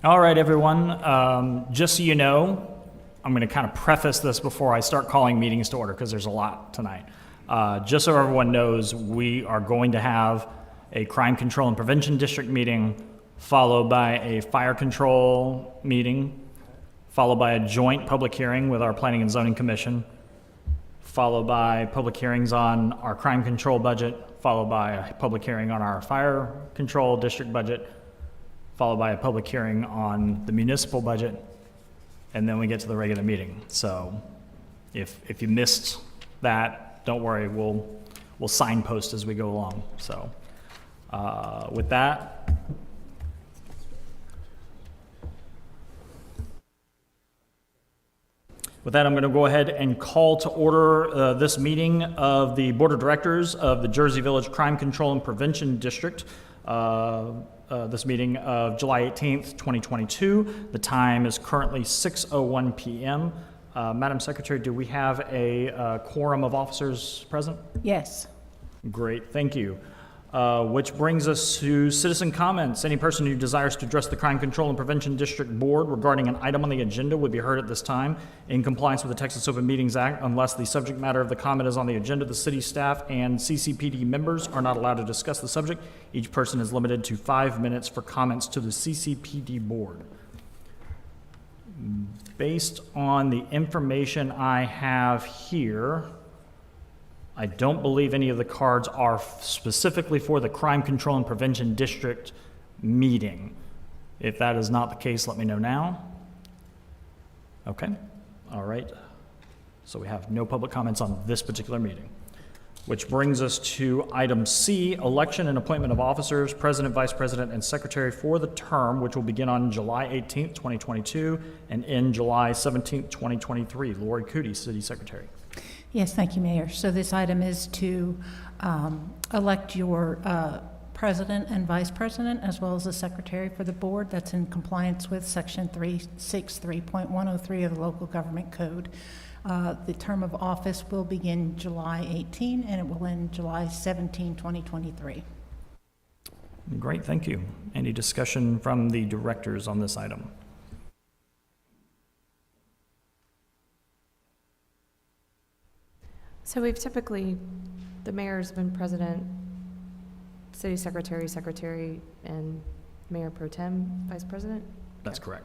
All right, everyone. Just so you know, I'm going to kind of preface this before I start calling meetings to order because there's a lot tonight. Just so everyone knows, we are going to have a crime control and prevention district meeting, followed by a fire control meeting, followed by a joint public hearing with our Planning and Zoning Commission, followed by public hearings on our crime control budget, followed by a public hearing on our fire control district budget, followed by a public hearing on the municipal budget, and then we get to the regular meeting. So if you missed that, don't worry, we'll signpost as we go along. So with that, I'm going to go ahead and call to order this meeting of the Board of Directors of the Jersey Village Crime Control and Prevention District. This meeting of July 18th, 2022. The time is currently 6:01 p.m. Madam Secretary, do we have a quorum of officers present? Yes. Great, thank you. Which brings us to citizen comments. Any person who desires to address the Crime Control and Prevention District Board regarding an item on the agenda would be heard at this time in compliance with the Texas Open Meetings Act. Unless the subject matter of the comment is on the agenda, the city staff and CCPD members are not allowed to discuss the subject. Each person is limited to 5 minutes for comments to the CCPD board. Based on the information I have here, I don't believe any of the cards are specifically for the Crime Control and Prevention District meeting. If that is not the case, let me know now. Okay, all right. So we have no public comments on this particular meeting. Which brings us to item C, election and appointment of officers, president, vice president, and secretary for the term, which will begin on July 18th, 2022, and end July 17th, 2023. Lori Cootie, City Secretary. Yes, thank you, Mayor. So this item is to elect your president and vice president, as well as the secretary for the board. That's in compliance with section 363.103 of the local government code. The term of office will begin July 18 and it will end July 17, 2023. Great, thank you. Any discussion from the directors on this item? So we've typically, the mayor's been president, city secretary, and mayor pro tem, vice president? That's correct.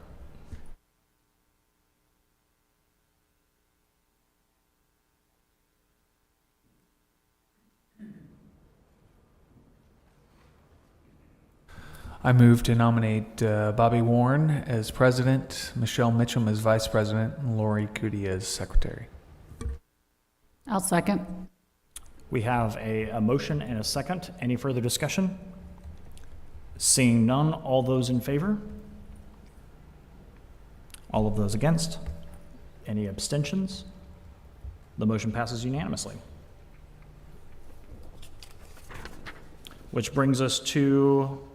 I move to nominate Bobby Warren as president, Michelle Mitchum as vice president, and Lori Cootie as secretary. I'll second. We have a motion and a second. Any further discussion? Seeing none, all those in favor? All of those against? Any abstentions? The motion passes unanimously. Which brings us to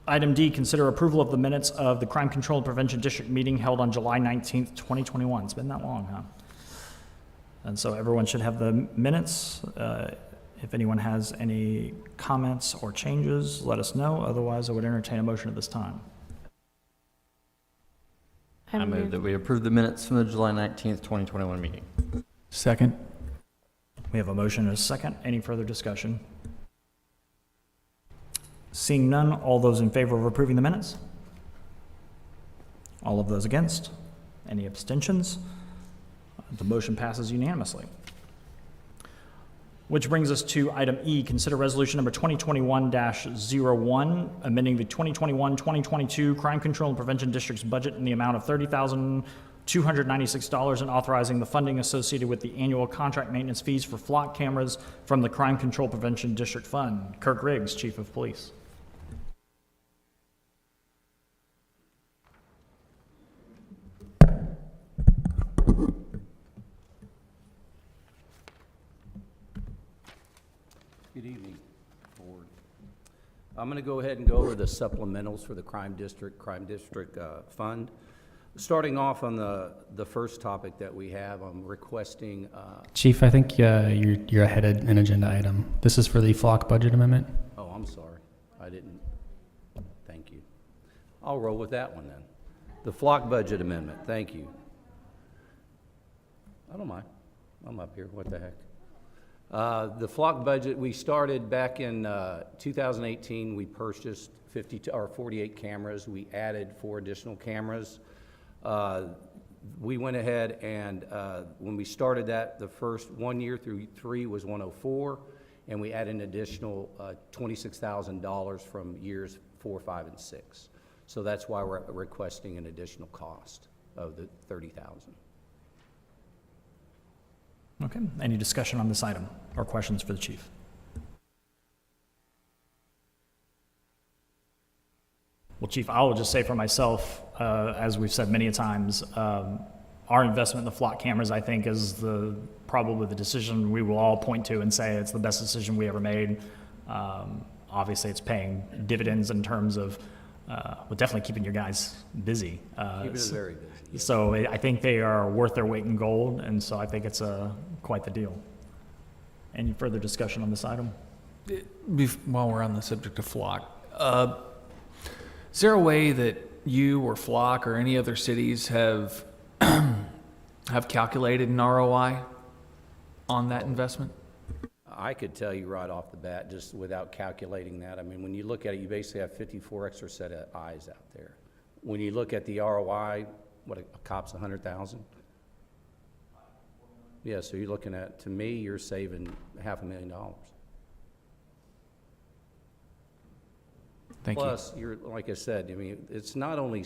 item D, consider approval of the minutes of the Crime Control and Prevention District meeting held on July 19th, 2021. It's been that long, huh? And so everyone should have the minutes. If anyone has any comments or changes, let us know. Otherwise, I would entertain a motion at this time. I move that we approve the minutes from the July 19th, 2021 meeting. Second. We have a motion and a second. Any further discussion? Seeing none, all those in favor of approving the minutes? All of those against? Any abstentions? The motion passes unanimously. Which brings us to item E, consider resolution number 2021-01, amending the 2021-2022 Crime Control and Prevention District's budget in the amount of $30,296 and authorizing the funding associated with the annual contract maintenance fees for flock cameras from the Crime Control Prevention District Fund. Kirk Riggs, Chief of Police. Good evening, Board. I'm going to go ahead and go over the supplementals for the Crime District Fund. Starting off on the first topic that we have, I'm requesting... Chief, I think you're ahead of an agenda item. This is for the flock budget amendment. Oh, I'm sorry. I didn't. Thank you. I'll roll with that one then. The flock budget amendment, thank you. I don't mind. I'm up here, what the heck. The flock budget, we started back in 2018. We purchased 48 cameras. We added 4 additional cameras. We went ahead and when we started that, the first 1 year through 3 was 104, and we added an additional $26,000 from years 4, 5, and 6. So that's why we're requesting an additional cost of the $30,000. Okay, any discussion on this item or questions for the chief? Well, Chief, I will just say for myself, as we've said many times, our investment in the flock cameras, I think, is probably the decision we will all point to and say it's the best decision we ever made. Obviously, it's paying dividends in terms of, well, definitely keeping your guys busy. Keeping us very busy. Yes. So I think they are worth their weight in gold, and so I think it's quite the deal. Any further discussion on this item? While we're on the subject of flock, is there a way that you or Flock or any other cities have have calculated an ROI on that investment? I could tell you right off the bat, just without calculating that. I mean, when you look at it, you basically have 54 extra set of eyes out there. When you look at the ROI, what, a cop's 100,000? Yeah, so you're looking at, to me, you're saving $500,000. Thank you. Plus, you're, like I said, I mean, it's not only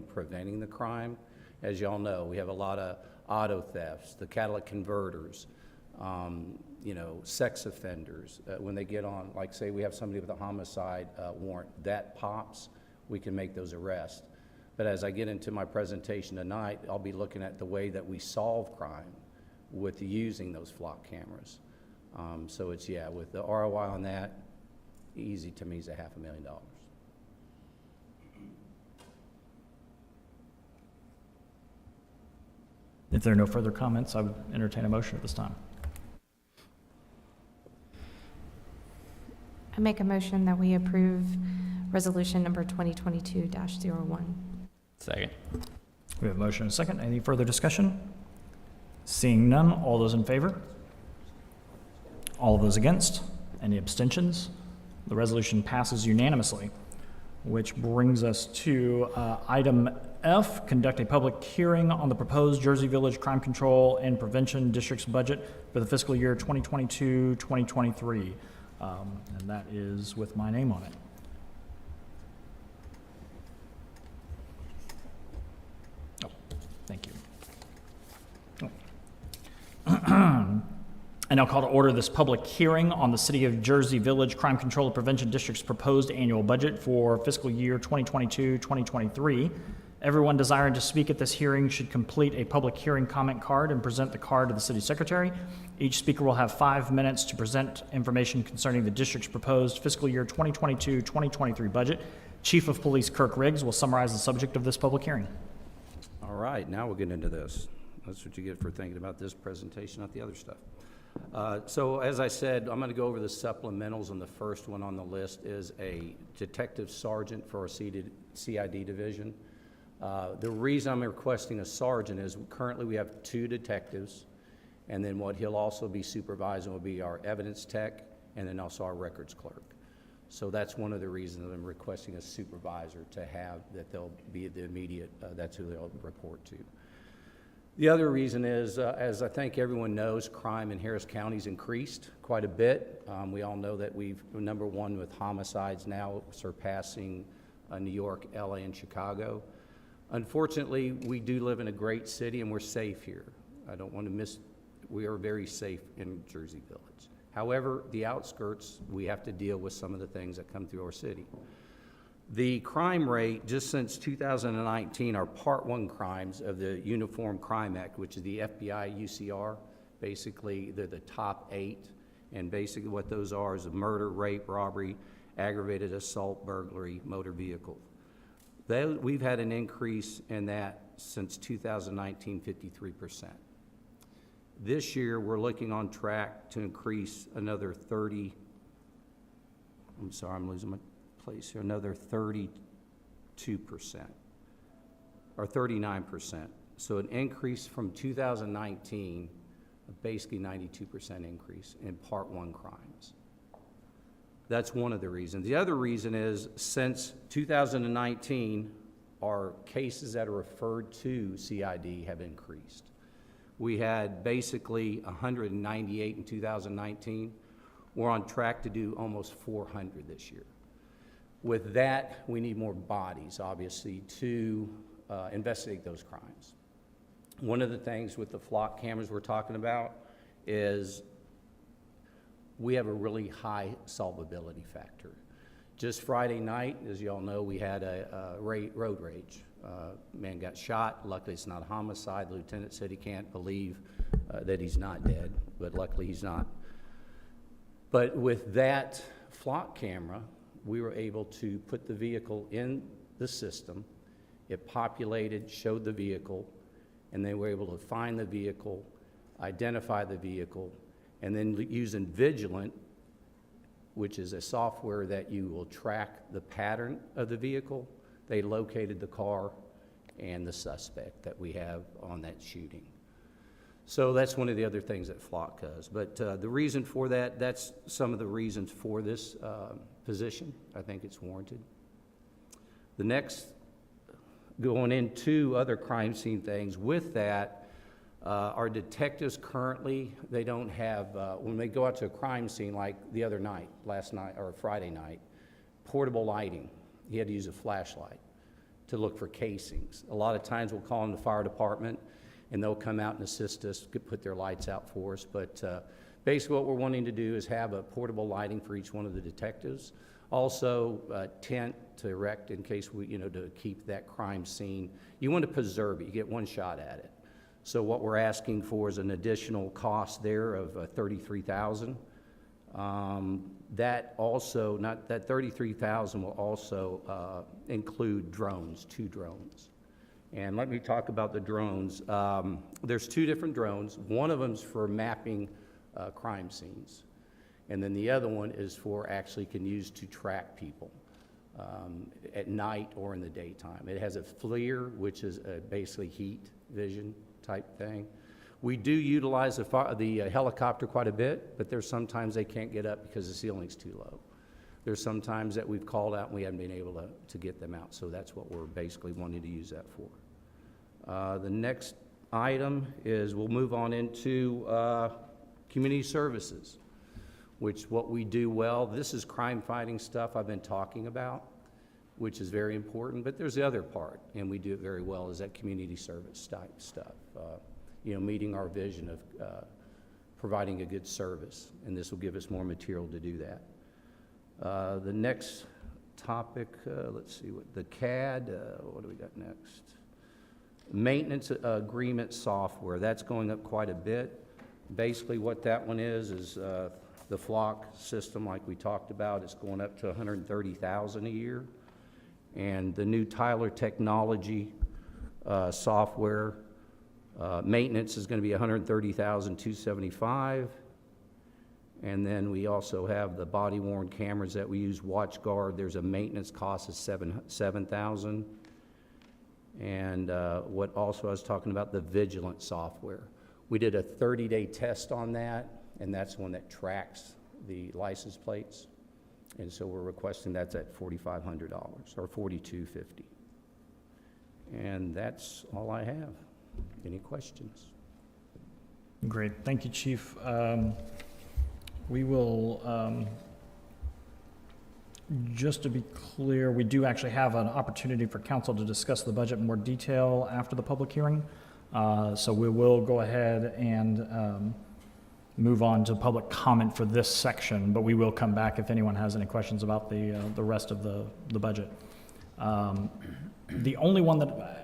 preventing the crime. As y'all know, we have a lot of auto thefts, the catalytic converters, you know, sex offenders. When they get on, like say we have somebody with a homicide warrant, that pops, we can make those arrests. But as I get into my presentation tonight, I'll be looking at the way that we solve crime with using those flock cameras. So it's, yeah, with the ROI on that, easy to me is $500,000. If there are no further comments, I would entertain a motion at this time. I make a motion that we approve resolution number 2022-01. Second. We have a motion and a second. Any further discussion? Seeing none, all those in favor? All of those against? Any abstentions? The resolution passes unanimously, which brings us to item F, conduct a public hearing on the proposed Jersey Village Crime Control and Prevention District's budget for the fiscal year 2022-2023. And that is with my name on it. Oh, thank you. Oh. And I'll call to order this public hearing on the City of Jersey Village Crime Control and Prevention District's proposed annual budget for fiscal year 2022-2023. Everyone desiring to speak at this hearing should complete a public hearing comment card and present the card to the city secretary. Each speaker will have 5 minutes to present information concerning the district's proposed fiscal year 2022-2023 budget. Chief of Police Kirk Riggs will summarize the subject of this public hearing. All right, now we'll get into this. That's what you get for thinking about this presentation, not the other stuff. So as I said, I'm going to go over the supplementals, and the first one on the list is a detective sergeant for our CID division. The reason I'm requesting a sergeant is currently we have 2 detectives, and then what he'll also be supervising will be our evidence tech and then also our records clerk. So that's one of the reasons I'm requesting a supervisor to have, that they'll be the immediate, that's who they'll report to. The other reason is, as I think everyone knows, crime in Harris County's increased quite a bit. We all know that we're #1 with homicides now, surpassing New York, LA, and Chicago. Unfortunately, we do live in a great city and we're safe here. I don't want to we are very safe in Jersey Village. However, the outskirts, we have to deal with some of the things that come through our city. The crime rate, just since 2019, are Part 1 crimes of the Uniform Crime Act, which is the FBI UCR. Basically, they're the top 8, and basically what those are is murder, rape, robbery, aggravated assault, burglary, motor vehicle. We've had an increase in that since 2019, 53%. This year, we're looking on track to increase another 30, I'm sorry, I'm losing my place here, another 30 or 39%. So an increase from 2019, basically 92% increase in Part 1 crimes. That's one of the reasons. The other reason is since 2019, our cases that are referred to CID have increased. We had basically 198 in 2019. We're on track to do almost 400 this year. With that, we need more bodies, obviously, to investigate those crimes. One of the things with the flock cameras we're talking about is we have a really high solvability factor. Just Friday night, as you all know, we had a road rage. Man got shot. Luckily, it's not a homicide. The lieutenant said he can't believe that he's not dead, but luckily he's not. But with that flock camera, we were able to put the vehicle in the system. It populated, showed the vehicle, and they were able to find the vehicle, identify the vehicle, and then using Vigilant, which is a software that you will track the pattern of the vehicle, they located the car and the suspect that we have on that shooting. So that's one of the other things that Flock does. But the reason for that, that's some of the reasons for this position. I think it's warranted. The next, going into other crime scene things, with that, our detectives currently, they don't have, when they go out to a crime scene like the other night, last night, or Friday night, portable lighting. He had to use a flashlight to look for casings. A lot of times we'll call in the fire department and they'll come out and assist us, put their lights out for us. But basically what we're wanting to do is have a portable lighting for each one of the detectives. Also, tent to erect in case we, to keep that crime scene. You want to preserve it. You get one shot at it. So what we're asking for is an additional cost there of $33,000. That also, that $33,000 will also include drones, 2 drones. And let me talk about the drones. There's 2 different drones. One of them's for mapping crime scenes. And then the other one is for actually can use to track people at night or in the daytime. It has a FLIR, which is basically heat vision type thing. We do utilize the helicopter quite a bit, but there's sometimes they can't get up because the ceiling's too low. There's sometimes that we've called out and we haven't been able to get them out, so that's what we're basically wanting to use that for. The next item is we'll move on into community services, which what we do well. This is crime fighting stuff I've been talking about, which is very important, but there's the other part, and we do it very well, is that community service type stuff. Meeting our vision of providing a good service, and this will give us more material to do that. The next topic, let's see, the CAD, what do we got next? Maintenance agreement software, that's going up quite a bit. Basically what that one is the Flock system like we talked about, it's going up to $130,000 a year. And the new Tyler Technology software, maintenance is going to be $130,275. And then we also have the body-worn cameras that we use, WatchGuard. There's a maintenance cost of $7,000. And what also I was talking about, the Vigilant software. We did a 30-day test on that, and that's one that tracks the license plates. And so we're requesting that's at $4,500 or $4,250. And that's all I have. Any questions? Great, thank you, Chief. We will, just to be clear, we do actually have an opportunity for council to discuss the budget in more detail after the public hearing. So we will go ahead and move on to public comment for this section, but we will come back if anyone has any questions about the rest of the budget. The only one that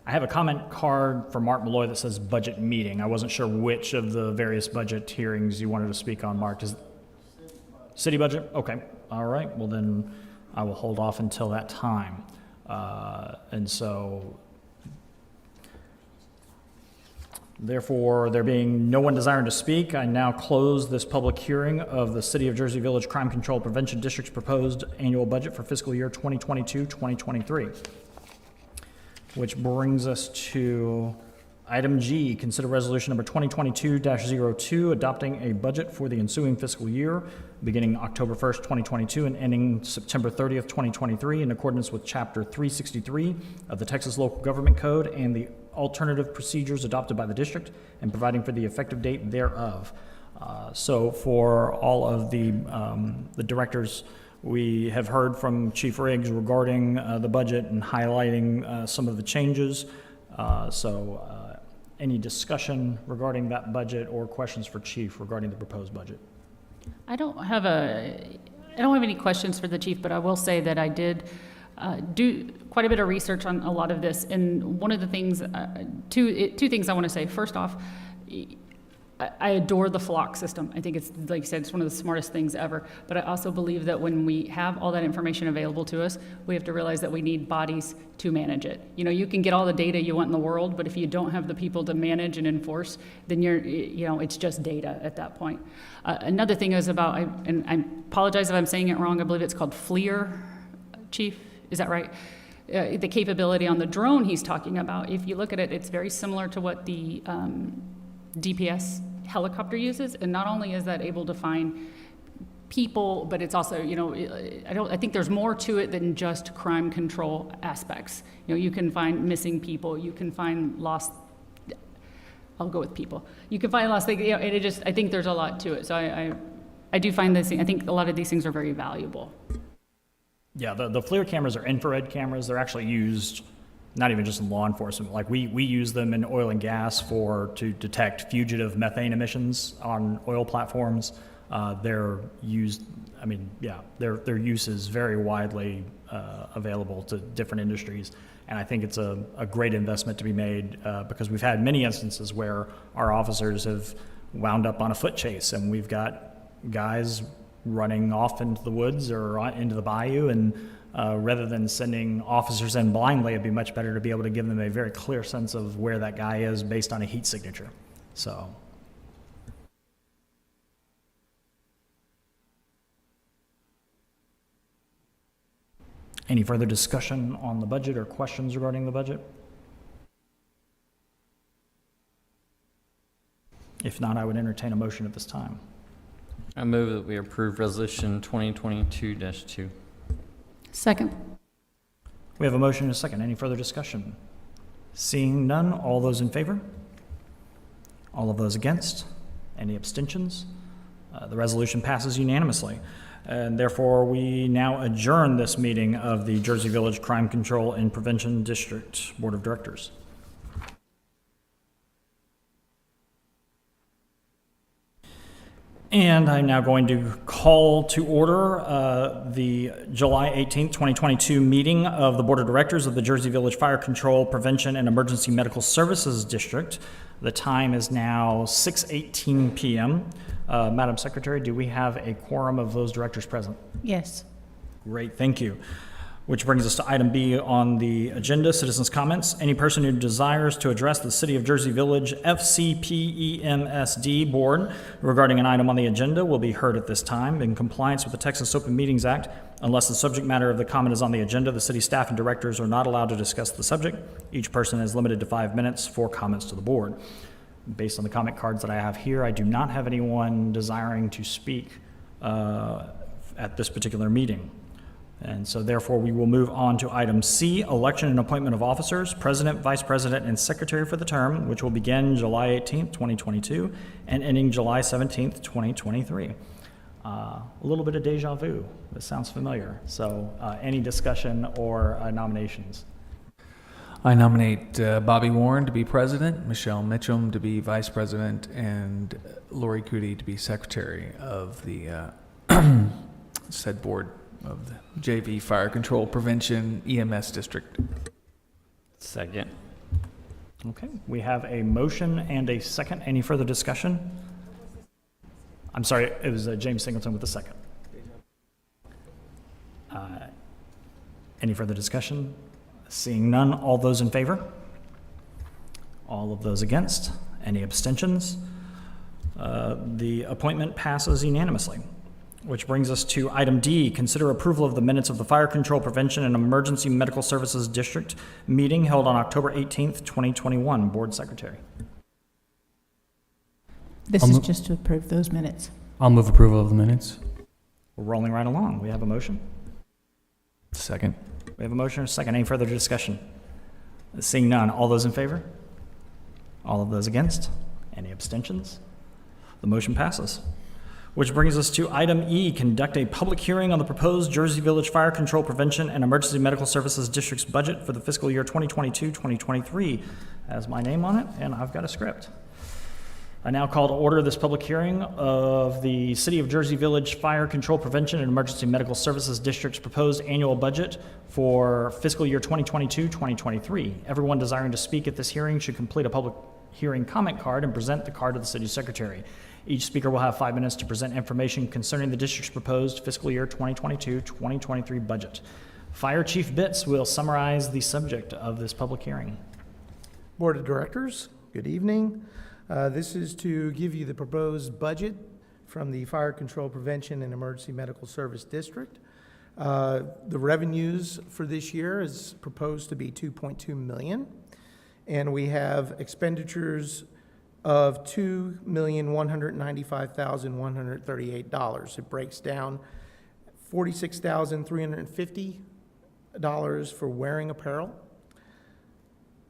I have a comment card for Mark Malloy that says budget meeting. I wasn't sure which of the various budget hearings you wanted to speak on, Mark. Is city budget? Okay. All right. Well, then I will hold off until that time. Therefore, there being no one desiring to speak, I now close this public hearing of the City of Jersey Village Crime Control Prevention District's proposed annual budget for fiscal year 2022-2023. Which brings us to item G, consider resolution number 2022-02, adopting a budget for the ensuing fiscal year, beginning October 1st, 2022, and ending September 30th, 2023, in accordance with Chapter 363 of the Texas Local Government Code and the alternative procedures adopted by the district, and providing for the effective date thereof. So for all of the directors, we have heard from Chief Riggs regarding the budget and highlighting some of the changes. Any discussion regarding that budget or questions for Chief regarding the proposed budget? I don't have any questions for the chief, but I will say that I did do quite a bit of research on a lot of this. And one of the things, two things I want to say. First off, I adore the flock system. I think it's, like you said, it's one of the smartest things ever. But I also believe that when we have all that information available to us, we have to realize that we need bodies to manage it. You know, you can get all the data you want in the world, but if you don't have the people to manage and enforce, then it's just data at that point. Another thing is about, and I apologize if I'm saying it wrong, I believe it's called FLIR, Chief, is that right? The capability on the drone he's talking about, if you look at it, it's very similar to what the DPS helicopter uses, and not only is that able to find people, but it's also, I think there's more to it than just crime control aspects. You can find missing people, you can find lost, I'll go with people. You can find lost things, and I think there's a lot to it. So I do find this, I think a lot of these things are very valuable. Yeah, the FLIR cameras are infrared cameras. They're actually used not even just in law enforcement. Like we use them in oil and gas to detect fugitive methane emissions on oil platforms. They're used, their use is very widely available to different industries. And I think it's a great investment to be made because we've had many instances where our officers have wound up on a foot chase, and we've got guys running off into the woods or into the bayou, and rather than sending officers in blindly, it'd be much better to be able to give them a very clear sense of where that guy is based on a heat signature. So. Any further discussion on the budget or questions regarding the budget? If not, I would entertain a motion at this time. I move that we approve resolution 2022-2. Second. We have a motion and a second. Any further discussion? Seeing none, all those in favor? All of those against? Any abstentions? The resolution passes unanimously. And therefore, we now adjourn this meeting of the Jersey Village Crime Control and Prevention District Board of Directors. And I'm now going to call to order the July 18th, 2022 meeting of the Board of Directors of the Jersey Village Fire Control, Prevention, and Emergency Medical Services District. The time is now 6:18 p.m. Madam Secretary, do we have a quorum of those directors present? Yes. Great, thank you. Which brings us to item B on the agenda, citizens' comments. Any person who desires to address the City of Jersey Village FCPEMSD Board regarding an item on the agenda will be heard at this time in compliance with the Texas Open Meetings Act. Unless the subject matter of the comment is on the agenda, the city staff and directors are not allowed to discuss the subject. Each person is limited to 5 minutes for comments to the board. Based on the comment cards that I have here, I do not have anyone desiring to speak at this particular meeting. And so therefore, we will move on to item C, election and appointment of officers, president, vice president, and secretary for the term, which will begin July 18th, 2022, and ending July 17th, 2023. A little bit of deja vu. This sounds familiar. So any discussion or nominations? I nominate Bobby Warren to be president, Michelle Mitchum to be vice president, and Lori Cootie to be secretary of the said board of the JV Fire Control Prevention EMS District. Second. Okay, we have a motion and a second. Any further discussion? I'm sorry, it was James Singleton with the second. Any further discussion? Seeing none, all those in favor? All of those against? Any abstentions? The appointment passes unanimously. Which brings us to item D, consider approval of the minutes of the Fire Control Prevention and Emergency Medical Services District meeting held on October 18th, 2021. Board Secretary. This I'll is mo- just to approve those minutes. I'll move approval of the minutes. We're rolling right along. We have a motion. Second. We have a motion and a second. Any further discussion? Seeing none. All those in favor? All of those against? Any abstentions? The motion passes. Which brings us to item E, conduct a public hearing on the proposed Jersey Village Fire Control Prevention and Emergency Medical Services District's budget for the fiscal year 2022-2023. Has my name on it, and I've got a script. I now call to order this public hearing of the City of Jersey Village Fire Control Prevention and Emergency Medical Services District's proposed annual budget for fiscal year 2022-2023. Everyone desiring to speak at this hearing should complete a public hearing comment card and present the card to the city secretary. Each speaker will have 5 minutes to present information concerning the district's proposed fiscal year 2022-2023 budget. Fire Chief Bitts will summarize the subject of this public hearing. Board of Directors, good evening. This is to give you the proposed budget from the Fire Control Prevention and Emergency Medical Service District. The revenues for this year is proposed to be $2.2 million, and we have expenditures of $2,195,138. It breaks down $46,350 for wearing apparel,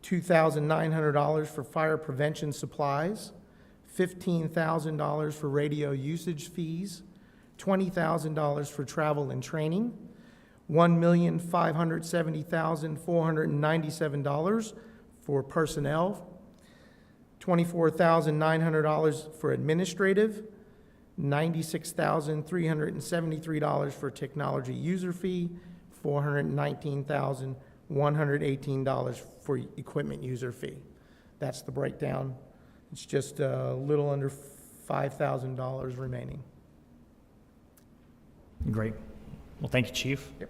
$2,900 for fire prevention supplies, $15,000 for radio usage fees, $20,000 for travel and training, $1,570,497 for personnel, $24,900 for administrative, $96,373 for technology user fee, $419,118 for equipment user fee. That's the breakdown. It's just a little under $5,000 remaining. Great. Well, thank you, Chief. Yep.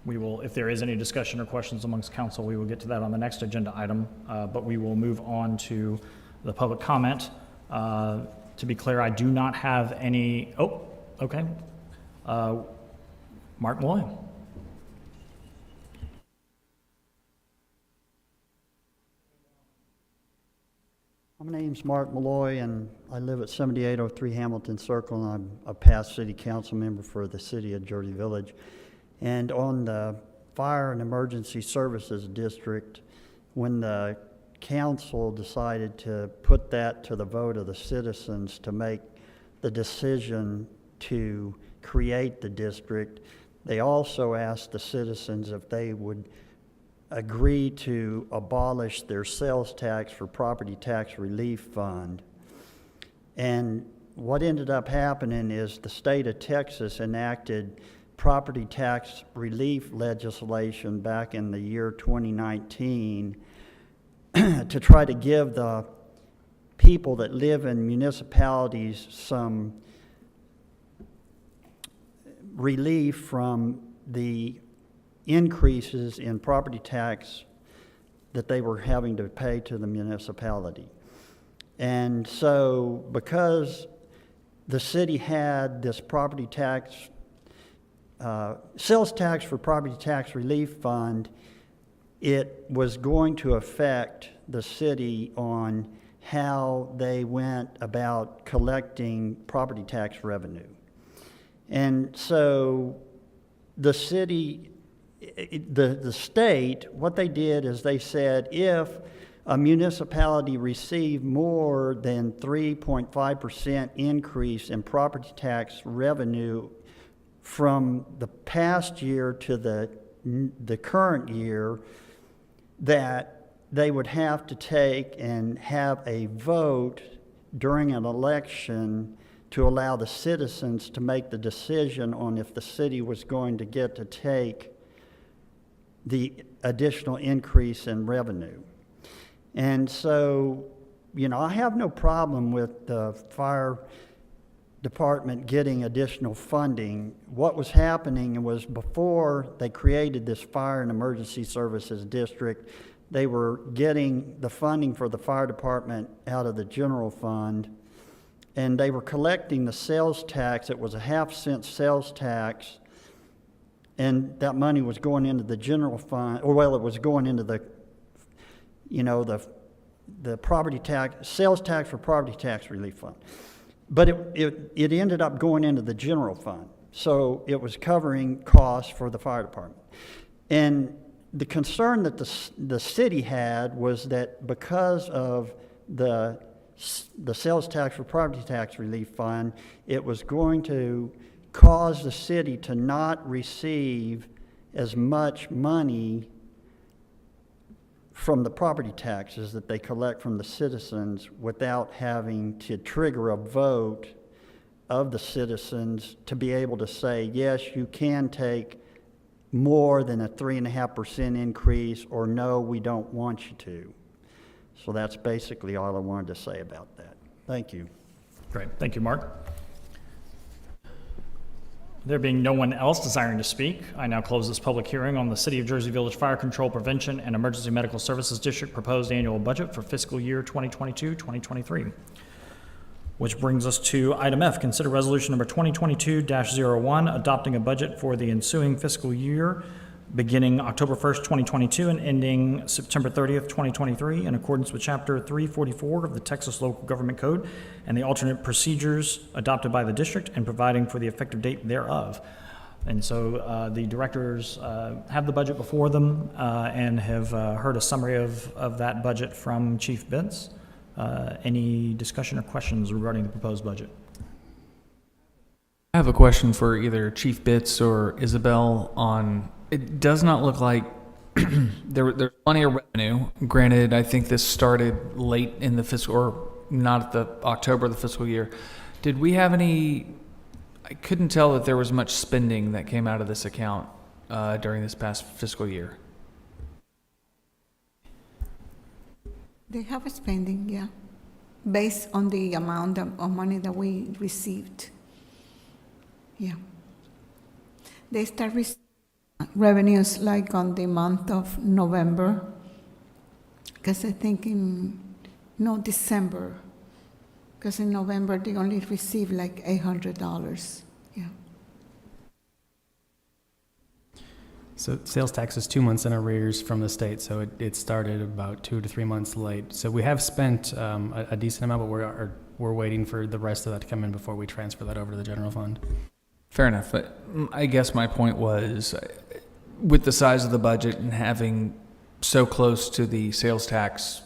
We will, if there is any discussion or questions amongst council, we will get to that on the next agenda item, but we will move on to the public comment. To be clear, I do not have any, okay. Mark Malloy. My name's Mark Malloy, and I live at 7803 Hamilton Circle, and I'm a past city council member for the city of Jersey Village. And on the Fire and Emergency Services District, when the council decided to put that to the vote of the citizens to make the decision to create the district, they also asked the citizens if they would agree to abolish their sales tax for property tax relief fund. And what ended up happening is the state of Texas enacted property tax relief legislation back in the year 2019 to try to give the people that live in municipalities some relief from the increases in property tax that they were having to pay to the municipality. And so because the city had this property tax, sales tax for property tax relief fund, it was going to affect the city on how they went about collecting property tax revenue. And so the city, the state, what they did is they said if a municipality received more than 3.5% increase in property tax revenue from the past year to the current year, that they would have to take and have a vote during an election to allow the citizens to make the decision on if the city was going to get to take the additional increase in revenue. And so, you know, I have no problem with the fire department getting additional funding. What was happening was before they created this Fire and Emergency Services District, they were getting the funding for the fire department out of the general fund, and they were collecting the sales tax. It was a half-cent sales tax, and that money was going into the general fund, or well, it was going into the, the property tax, sales tax for property tax relief fund. But it ended up going into the general fund. So it was covering costs for the fire department. And the concern that the city had was that because of the sales tax for property tax relief fund, it was going to cause the city to not receive as much money from the property taxes that they collect from the citizens without having to trigger a vote of the citizens to be able to say, yes, you can take more than a 3.5% increase, or no, we don't want you to. So that's basically all I wanted to say about that. Thank you. Great. Thank you, Mark. There being no one else desiring to speak, I now close this public hearing on the City of Jersey Village Fire Control Prevention and Emergency Medical Services District proposed annual budget for fiscal year 2022-2023. Which brings us to item F, consider resolution number 2022-01, adopting a budget for the ensuing fiscal year beginning October 1st, 2022 and ending September 30th, 2023 in accordance with Chapter 344 of the Texas Local Government Code and the alternate procedures adopted by the district and providing for the effective date thereof. And so the directors have the budget before them and have heard a summary of that budget from Chief Bitts. Any discussion or questions regarding the proposed budget? I have a question for either Chief Bitts or Isabel on, it does not look like there's plenty of revenue. Granted, I think this started late in the fiscal, or not at the October of the fiscal year. Did we have any, I couldn't tell that there was much spending that came out of this account during this past fiscal year. They have a spending, yeah, based on the amount of money that we received. Yeah. They start receiving revenues like on the month of November, because I think December, because in November they only receive like $800, yeah. So sales tax is 2 months in arrears from the state, so it started about 2 to 3 months late. So we have spent a decent amount, but we're waiting for the rest of that to come in before we transfer that over to the general fund. Fair enough, but I guess my point was, with the size of the budget and having so close to the sales tax,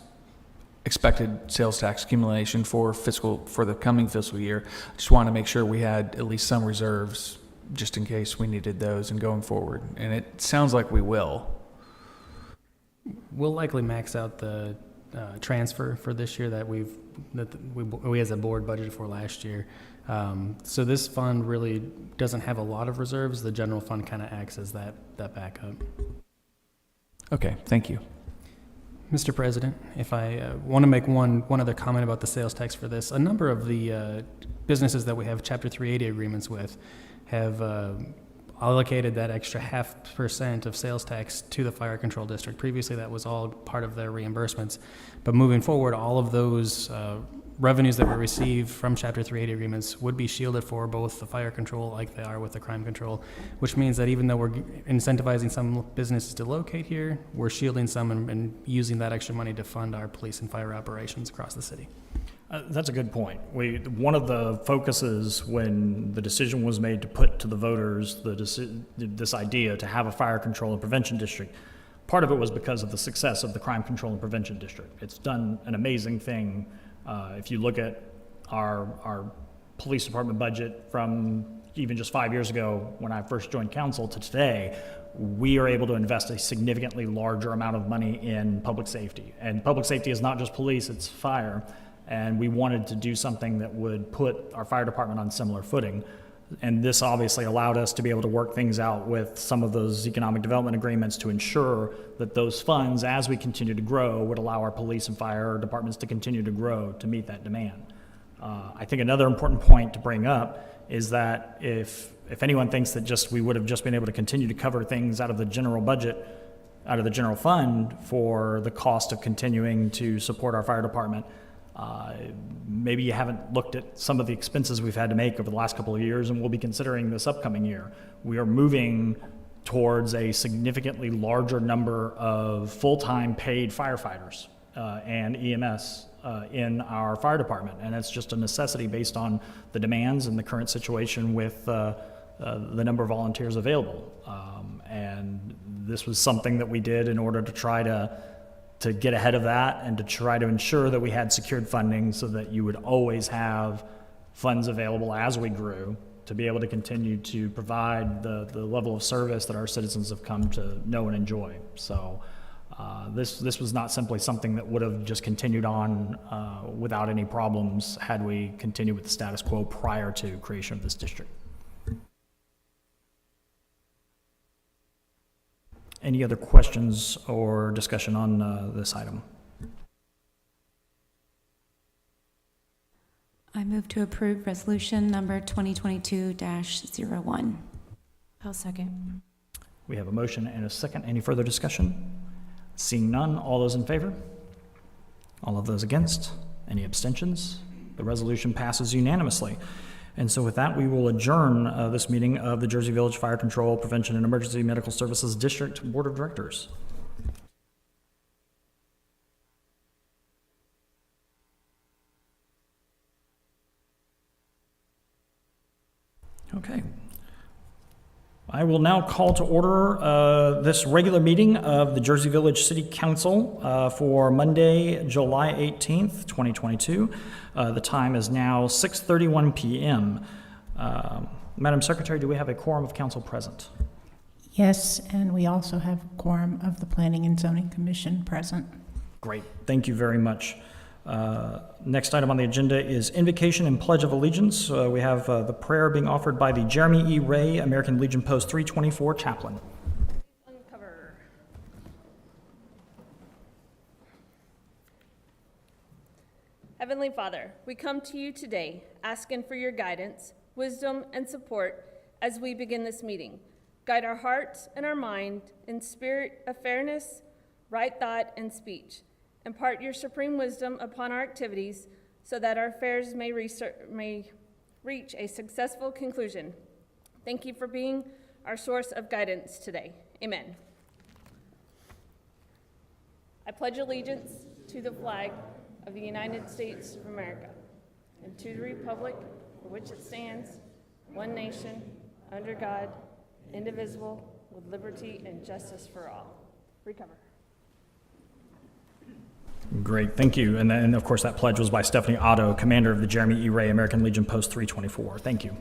expected sales tax accumulation for the coming fiscal year, I just want to make sure we had at least some reserves just in case we needed those and going forward. And it sounds like we will. We'll likely max out the transfer for this year that we as a board budgeted for last year. So this fund really doesn't have a lot of reserves. The general fund kind of acts as that backup. Okay, thank you. Mr. President, if I want to make one other comment about the sales tax for this, a number of the businesses that we have Chapter 380 agreements with have allocated that extra 0.5% of sales tax to the fire control district. Previously, that was all part of their reimbursements. But moving forward, all of those revenues that we receive from Chapter 380 agreements would be shielded for both the fire control like they are with the crime control, which means that even though we're incentivizing some businesses to locate here, we're shielding some and using that extra money to fund our police and fire operations across the city. That's a good point. One of the focuses when the decision was made to put to the voters this idea to have a fire control and prevention district, part of it was because of the success of the crime control and prevention district. It's done an amazing thing. If you look at our police department budget from even just 5 years ago when I first joined council to today, we are able to invest a significantly larger amount of money in public safety. And public safety is not just police, it's fire. And we wanted to do something that would put our fire department on similar footing. And this obviously allowed us to be able to work things out with some of those economic development agreements to ensure that those funds, as we continue to grow, would allow our police and fire departments to continue to grow to meet that demand. I think another important point to bring up is that if anyone thinks that we would have just been able to continue to cover things out of the general budget, out of the general fund for the cost of continuing to support our fire department. Maybe you haven't looked at some of the expenses we've had to make over the last couple of years, and we'll be considering this upcoming year. We are moving towards a significantly larger number of full-time paid firefighters and EMS in our fire department, and it's just a necessity based on the demands and the current situation with the number of volunteers available. And this was something that we did in order to try to get ahead of that and to try to ensure that we had secured funding so that you would always have funds available as we grew to be able to continue to provide the level of service that our citizens have come to know and enjoy. So this was not simply something that would have just continued on without any problems had we continued with the status quo prior to creation of this district. Any other questions or discussion on this item? I move to approve resolution number 2022-01. I'll second. We have a motion and a second. Any further discussion? Seeing none, all those in favor? All of those against? Any abstentions? The resolution passes unanimously. And so with that, we will adjourn this meeting of the Jersey Village Fire Control, Prevention, and Emergency Medical Services District Board of Directors. Okay. I will now call to order this regular meeting of the Jersey Village City Council for Monday, July 18th, 2022. The time is now 6:31 p.m. Madam Secretary, do we have a quorum of council present? Yes, and we also have a quorum of the Planning and Zoning Commission present. Great, thank you very much. Next item on the agenda is invocation and pledge of allegiance. We have the prayer being offered by the Jeremy E. Ray, American Legion Post 324 chaplain. Uncover. Heavenly Father, we come to you today asking for your guidance, wisdom, and support as we begin this meeting. Guide our hearts and our mind in spirit of fairness, right thought, and speech. Impart your supreme wisdom upon our activities so that our affairs may reach a successful conclusion. Thank you for being our source of guidance today. Amen. I pledge allegiance to the flag of the United States of America and to the republic for which it stands, one nation, under God, indivisible, with liberty and justice for all. Recover. Great, thank you. And of course, that pledge was by Stephanie Otto, commander of the Jeremy E. Ray, American Legion Post 324. Thank you.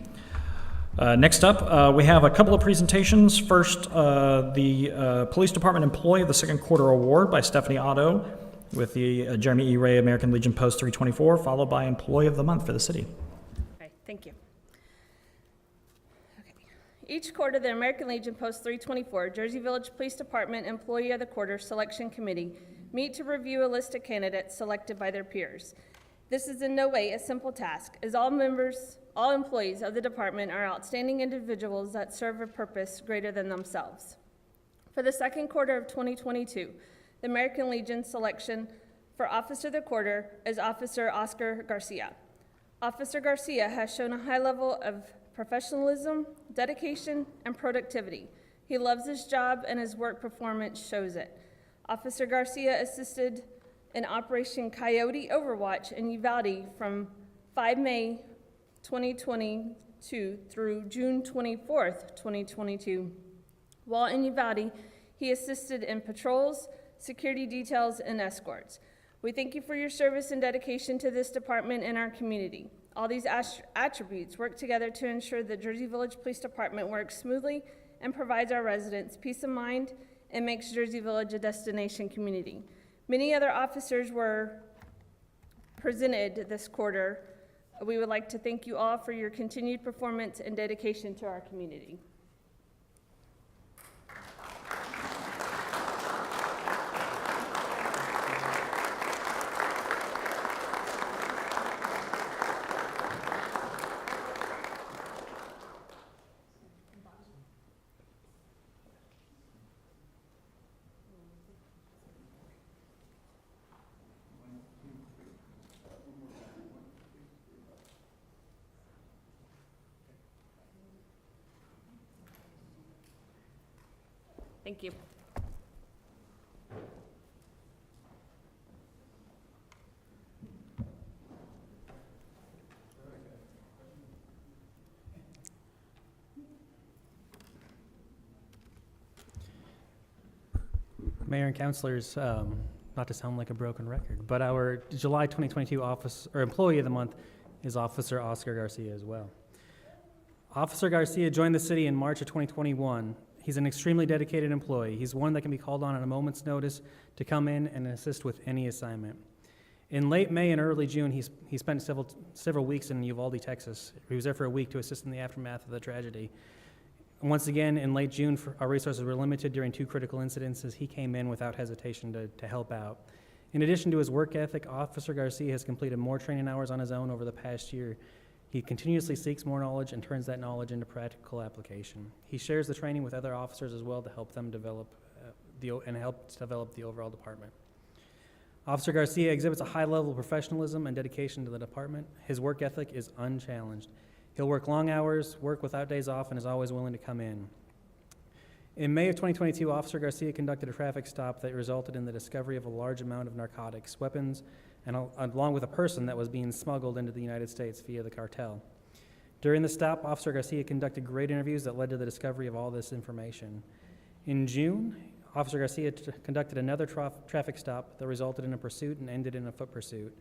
Next up, we have a couple of presentations. First, the Police Department Employee of the Second Quarter Award by Stephanie Otto with the Jeremy E. Ray, American Legion Post 324, followed by Employee of the Month for the city. Okay, thank you. Okay. Each quarter, the American Legion Post 324, Jersey Village Police Department Employee of the Quarter Selection Committee meet to review a list of candidates selected by their peers. This is in no way a simple task, as all employees of the department are outstanding individuals that serve a purpose greater than themselves. For the second quarter of 2022, the American Legion selection for Officer of the Quarter is Officer Oscar Garcia. Officer Garcia has shown a high level of professionalism, dedication, and productivity. He loves his job and his work performance shows it. Officer Garcia assisted in Operation Coyote Overwatch in Uvalde from 5 May 2022 through June 24th, 2022. While in Uvalde, he assisted in patrols, security details, and escorts. We thank you for your service and dedication to this department and our community. All these attributes work together to ensure the Jersey Village Police Department works smoothly and provides our residents peace of mind and makes Jersey Village a destination community. Many other officers were presented this quarter. We would like to thank you all for your continued performance and dedication to our community. Thank you. Mayor and councilors, not to sound like a broken record, but our July 2022 Employee of the Month is Officer Oscar Garcia as well. Officer Garcia joined the city in March of 2021. He's an extremely dedicated employee. He's one that can be called on at a moment's notice to come in and assist with any assignment. In late May and early June, he spent several weeks in Uvalde, Texas. He was there for a week to assist in the aftermath of the tragedy. Once again, in late June, our resources were limited during 2 critical incidences. He came in without hesitation to help out. In addition to his work ethic, Officer Garcia has completed more training hours on his own over the past year. He continuously seeks more knowledge and turns that knowledge into practical application. He shares the training with other officers as well to help them develop the overall department. Officer Garcia exhibits a high level of professionalism and dedication to the department. His work ethic is unchallenged. He'll work long hours, work without days off, and is always willing to come in. In May of 2022, Officer Garcia conducted a traffic stop that resulted in the discovery of a large amount of narcotics, weapons, and along with a person that was being smuggled into the United States via the cartel. During the stop, Officer Garcia conducted great interviews that led to the discovery of all this information. In June, Officer Garcia conducted another traffic stop that resulted in a pursuit and ended in a foot pursuit.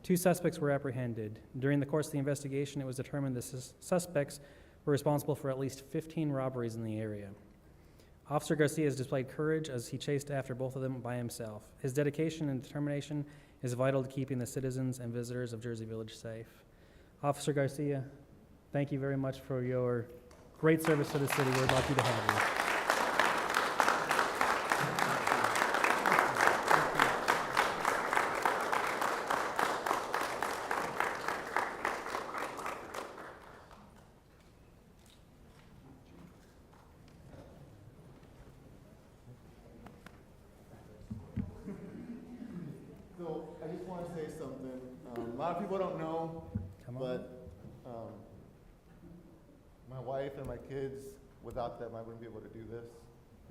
2 suspects were apprehended. During the course of the investigation, it was determined the suspects were responsible for at least 15 robberies in the area. Officer Garcia has displayed courage as he chased after both of them by himself. His dedication and determination is vital to keeping the citizens and visitors of Jersey Village safe. Officer Garcia, thank you very much for your great service to the city. We're lucky to have you. So I just want to say something. A lot of people don't know, but my wife and my kids, without them, I wouldn't be able to do this.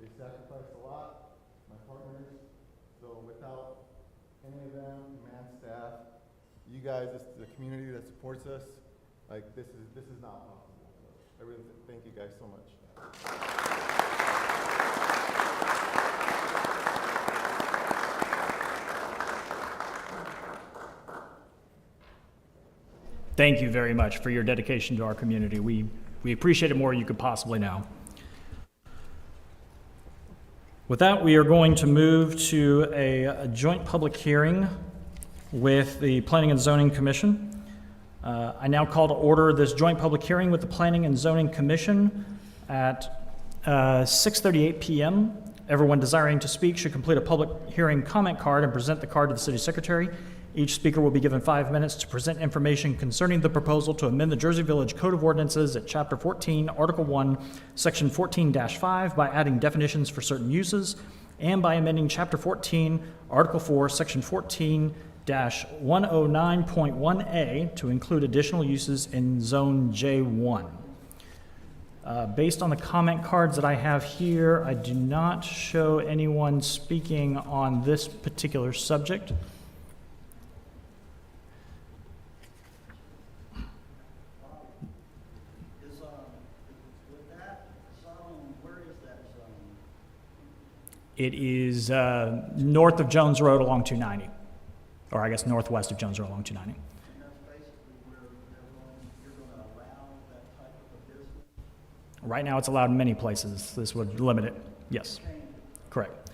They sacrificed a lot, my partners. So without any of them, command staff, you guys, the community that supports us, like this is not possible. So I really thank you guys so much. Thank you very much for your dedication to our community. We appreciate it more than you could possibly know. With that, we are going to move to a joint public hearing with the Planning and Zoning Commission. I now call to order this joint public hearing with the Planning and Zoning Commission at 6:38 p.m. Everyone desiring to speak should complete a public hearing comment card and present the card to the City Secretary. Each speaker will be given 5 minutes to present information concerning the proposal to amend the Jersey Village Code of Ordinances at Chapter 14, Article 1, Section 14-5 by adding definitions for certain uses, and by amending Chapter 14, Article 4, Section 14-109.1A to include additional uses in Zone J1. Based on the comment cards that I have here, I do not show anyone speaking on this particular subject. It is north of Jones Road along 290, or I guess northwest of Jones Road along 290. And that's basically where you're going to allow that type of a business? Right now, it's allowed in many places. This would limit it. Yes, correct.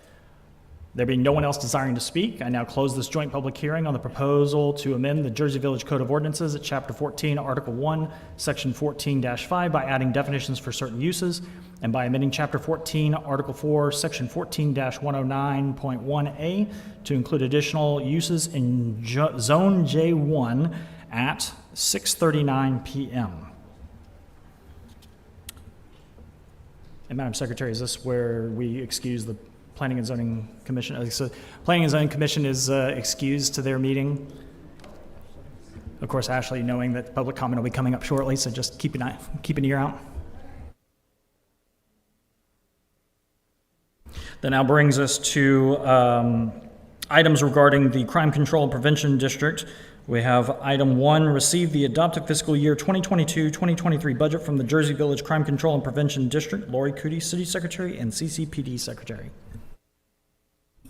There being no one else desiring to speak, I now close this joint public hearing on the proposal to amend the Jersey Village Code of Ordinances at Chapter 14, Article 1, Section 14-5 by adding definitions for certain uses, and by amending Chapter 14, Article 4, Section 14-109.1A to include additional uses in Zone J1 at 6:39 p.m. And Madam Secretary, is this where we excuse the Planning and Zoning Commission? So Planning and Zoning Commission is excused to their meeting. Of course, Ashley, knowing that public comment will be coming up shortly, so just keep an ear out. That now brings us to items regarding the Crime Control and Prevention District. We have item 1, receive the adopted fiscal year 2022-2023 budget from the Jersey Village Crime Control and Prevention District. Lori Cootie, City Secretary and CCPD Secretary.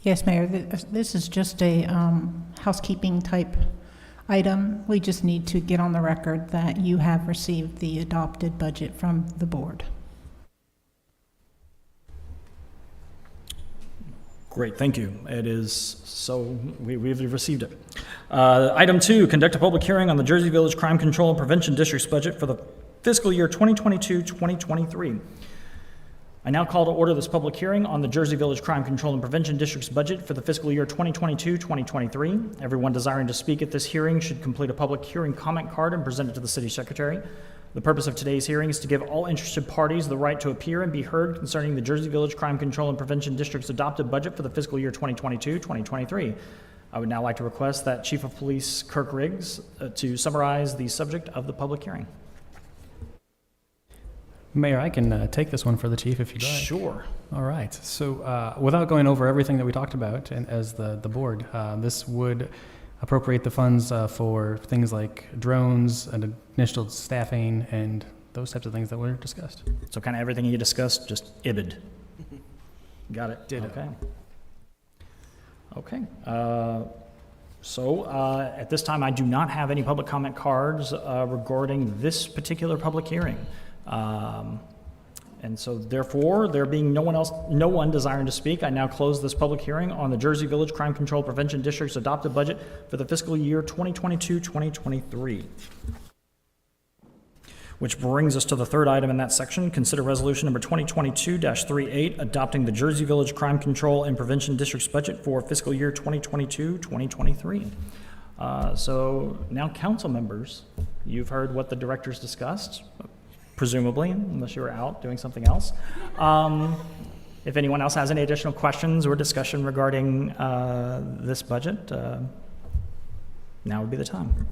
Yes, Mayor, this is just a housekeeping type item. We just need to get on the record that you have received the adopted budget from the board. Great, thank you. It is, so we've received it. Item 2, conduct a public hearing on the Jersey Village Crime Control and Prevention District's budget for the fiscal year 2022-2023. I now call to order this public hearing on the Jersey Village Crime Control and Prevention District's budget for the fiscal year 2022-2023. Everyone desiring to speak at this hearing should complete a public hearing comment card and present it to the City Secretary. The purpose of today's hearing is to give all interested parties the right to appear and be heard concerning the Jersey Village Crime Control and Prevention District's adopted budget for the fiscal year 2022-2023. I would now like to request that Chief of Police Kirk Riggs to summarize the subject of the public hearing. Mayor, I can take this one for the chief if you'd like. Sure. All right. So without going over everything that we talked about and as the board, this would appropriate the funds for things like drones and initial staffing and those types of things that were discussed. So kind of everything you discussed, just IBID. Got it? Did. Okay. Okay. At this time, I do not have any public comment cards regarding this particular public hearing. And so therefore, there being no one desiring to speak, I now close this public hearing on the Jersey Village Crime Control Prevention District's adopted budget for the fiscal year 2022-2023. Which brings us to the third item in that section. Consider resolution number 2022-38, adopting the Jersey Village Crime Control and Prevention District's budget for fiscal year 2022-2023. So now, council members, you've heard what the directors discussed, presumably, unless you were out doing something else. If anyone else has any additional questions or discussion regarding this budget, now would be the time.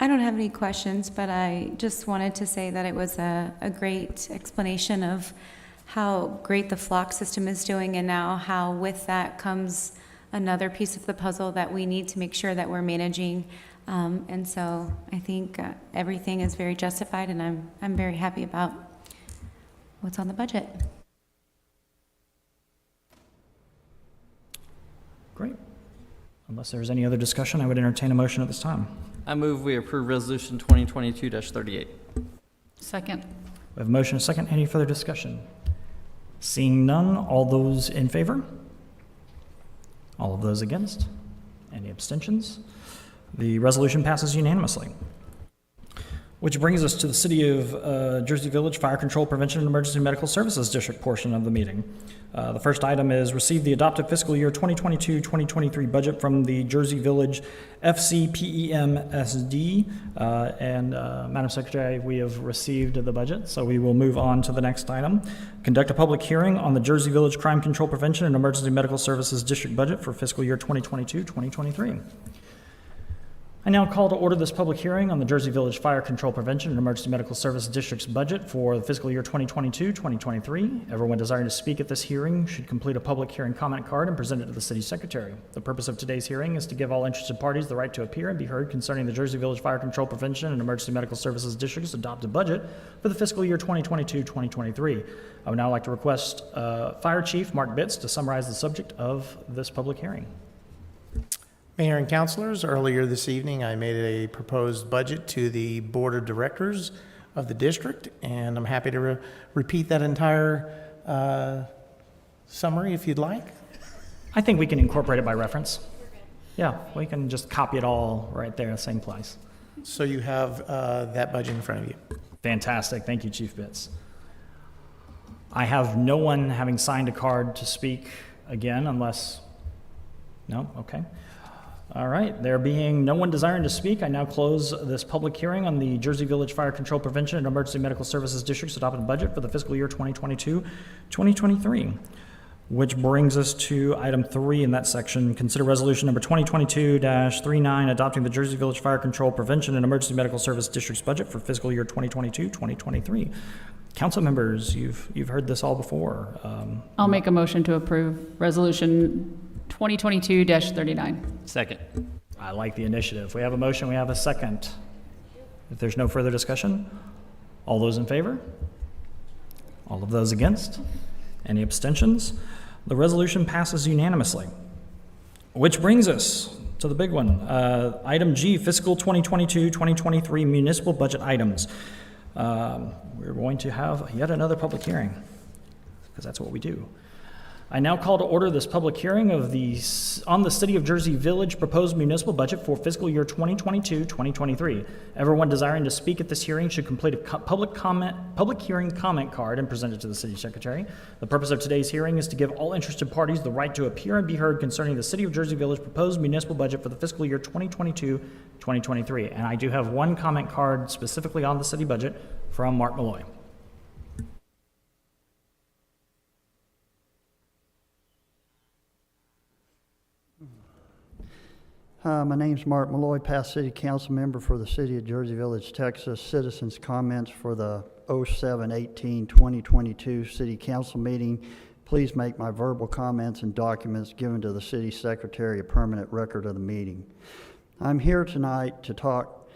I don't have any questions, but I just wanted to say that it was a great explanation of how great the flock system is doing, and now how with that comes another piece of the puzzle that we need to make sure that we're managing. And so I think everything is very justified, and I'm very happy about what's on the budget. Great. Unless there's any other discussion, I would entertain a motion at this time. I move we approve resolution 2022-38. Second. We have a motion and a second. Any further discussion? Seeing none, all those in favor? All of those against? Any abstentions? The resolution passes unanimously. Which brings us to the City of Jersey Village Fire Control Prevention and Emergency Medical Services District portion of the meeting. The first item is receive the adopted fiscal year 2022-2023 budget from the Jersey Village FCPEMSD. Madam Secretary, we have received the budget, so we will move on to the next item. Conduct a public hearing on the Jersey Village Crime Control Prevention and Emergency Medical Services District budget for fiscal year 2022-2023. I now call to order this public hearing on the Jersey Village Fire Control Prevention and Emergency Medical Services District's budget for the fiscal year 2022-2023. Everyone desiring to speak at this hearing should complete a public hearing comment card and present it to the City Secretary. The purpose of today's hearing is to give all interested parties the right to appear and be heard concerning the Jersey Village Fire Control Prevention and Emergency Medical Services District's adopted budget for the fiscal year 2022-2023. I would now like to request Fire Chief Mark Bitts to summarize the subject of this public hearing. Mayor and councilors, earlier this evening, I made a proposed budget to the Board of Directors of the district, and I'm happy to repeat that entire summary if you'd like. I think we can incorporate it by reference. Yeah, we can just copy it all right there, same place. So you have that budget in front of you. Fantastic. Thank you, Chief Bitts. I have no one having signed a card to speak again unless... No? Okay. All right. There being no one desiring to speak, I now close this public hearing on the Jersey Village Fire Control Prevention and Emergency Medical Services District's adopted budget for the fiscal year 2022-2023. Which brings us to item 3 in that section. Consider resolution number 2022-39, adopting the Jersey Village Fire Control Prevention and Emergency Medical Service District's budget for fiscal year 2022-2023. Council members, you've heard this all before. I'll make a motion to approve Resolution 2022-39. Second. I like the initiative. We have a motion, we have a second. If there's no further discussion, all those in favor? All of those against? Any abstentions? The resolution passes unanimously. Which brings us to the big one. Item G, fiscal 2022-2023 municipal budget items. We're going to have yet another public hearing, because that's what we do. I now call to order this public hearing on the City of Jersey Village proposed municipal budget for fiscal year 2022-2023. Everyone desiring to speak at this hearing should complete a public hearing comment card and present it to the city secretary. The purpose of today's hearing is to give all interested parties the right to appear and be heard concerning the City of Jersey Village proposed municipal budget for the fiscal year 2022-2023. And I do have one comment card specifically on the city budget from Mark Malloy. My name's Mark Malloy, past city council member for the city of Jersey Village, Texas. Citizens' comments for the 07/18/2022 city council meeting. Please make my verbal comments and documents given to the city secretary a permanent record of the meeting. I'm here tonight to talk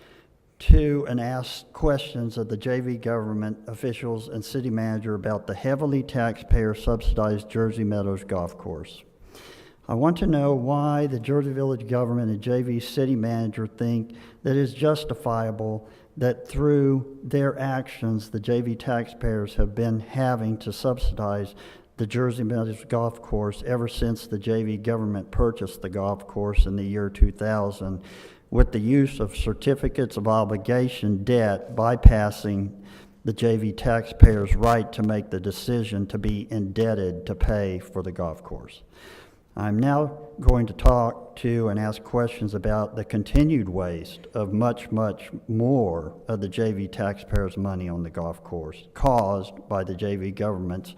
to and ask questions of the JV government officials and city manager about the heavily taxpayer subsidized Jersey Meadows Golf Course. I want to know why the Jersey Village government and JV city manager think that it's justifiable that through their actions, the JV taxpayers have been having to subsidize the Jersey Meadows Golf Course ever since the JV government purchased the golf course in the year 2000 with the use of certificates of obligation debt, bypassing the JV taxpayers' right to make the decision to be indebted to pay for the golf course. I'm now going to talk to and ask questions about the continued waste of much, much more of the JV taxpayers' money on the golf course caused by the JV government's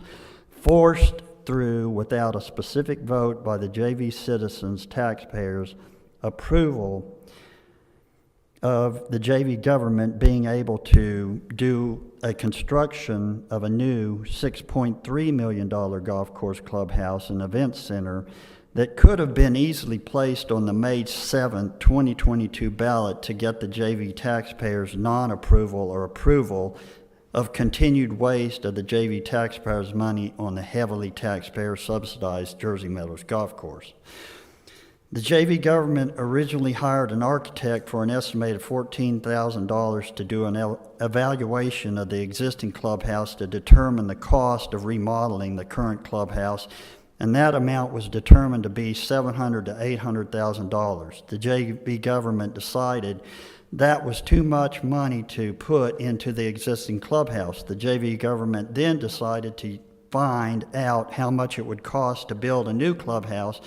forced through without a specific vote by the JV citizens, taxpayers' approval of the JV government being able to do a construction of a new $6.3 million golf course clubhouse and event center that could have been easily placed on the May 7th, 2022 ballot to get the JV taxpayers' non-approval or approval of continued waste of the JV taxpayers' money on the heavily taxpayer-subsidized Jersey Meadows Golf Course. The JV government originally hired an architect for an estimated $14,000 to do an evaluation of the existing clubhouse to determine the cost of remodeling the current clubhouse, and that amount was determined to be $700,000 to $800,000. The JV government decided that was too much money to put into the existing clubhouse. The JV government then decided to find out how much it would cost to build a new clubhouse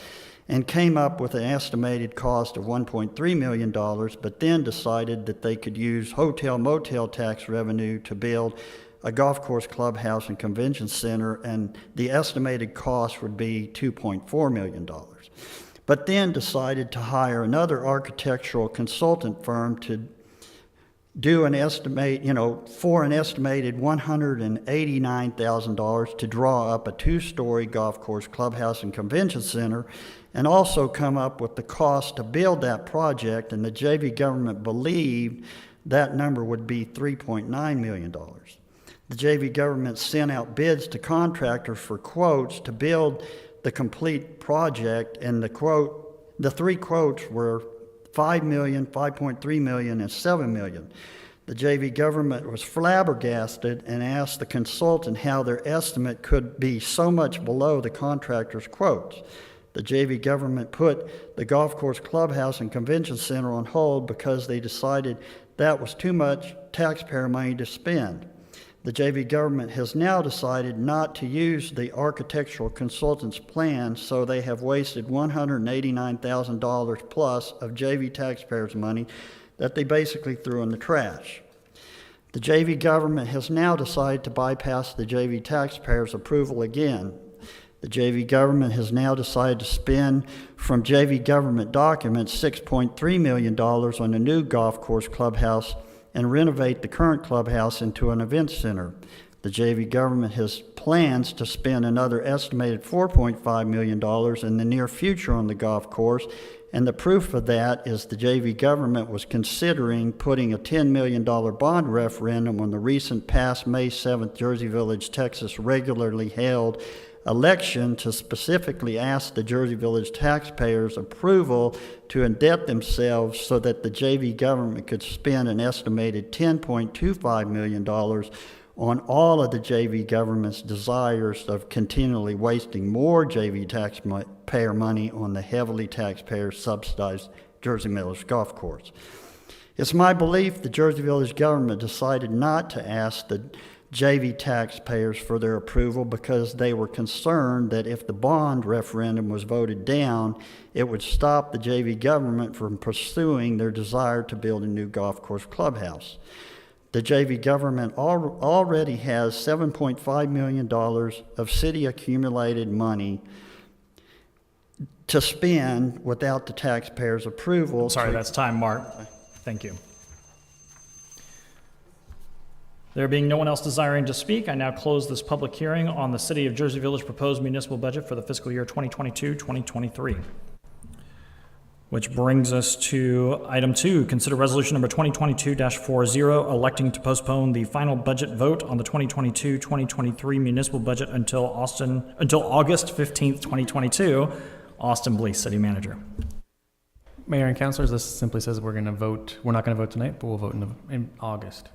and came up with an estimated cost of $1.3 million, but then decided that they could use hotel-motel tax revenue to build a golf course clubhouse and convention center, and the estimated cost would be $2.4 million. But then decided to hire another architectural consultant firm to do an estimate, for an estimated $189,000 to draw up a two-story golf course clubhouse and convention center, and also come up with the cost to build that project, and the JV government believed that number would be $3.9 million. The JV government sent out bids to contractors for quotes to build the complete project, and the three quotes were $5 million, $5.3 million, and $7 million. The JV government was flabbergasted and asked the consultant how their estimate could be so much below the contractor's quotes. The JV government put the golf course clubhouse and convention center on hold because they decided that was too much taxpayer money to spend. The JV government has now decided not to use the architectural consultant's plan, so they have wasted $189,000 plus of JV taxpayers' money that they basically threw in the trash. The JV government has now decided to bypass the JV taxpayers' approval again. The JV government has now decided to spend from JV government documents $6.3 million on a new golf course clubhouse and renovate the current clubhouse into an event center. The JV government has plans to spend another estimated $4.5 million in the near future on the golf course, and the proof of that is the JV government was considering putting a $10 million bond referendum on the recent past May 7th Jersey Village, Texas regularly held election to specifically ask the Jersey Village taxpayers' approval to indebt themselves so that the JV government could spend an estimated $10.25 million on all of the JV government's desires of continually wasting more JV taxpayer money on the heavily taxpayer-subsidized Jersey Village Golf Course. It's my belief the Jersey Village government decided not to ask the JV taxpayers for their approval because they were concerned that if the bond referendum was voted down, it would stop the JV government from pursuing their desire to build a new golf course clubhouse. The JV government already has $7.5 million of city accumulated money to spend without the taxpayers' approval. Sorry, that's time, Mark. Thank you. There being no one else desiring to speak, I now close this public hearing on the City of Jersey Village proposed municipal budget for the fiscal year 2022-2023. Which brings us to item 2, consider resolution number 2022-40, electing to postpone the final budget vote on the 2022-2023 municipal budget until August 15th, 2022. Austin Blees, City Manager. Mayor and councilors, this simply says we're not going to vote tonight, but we'll vote in August.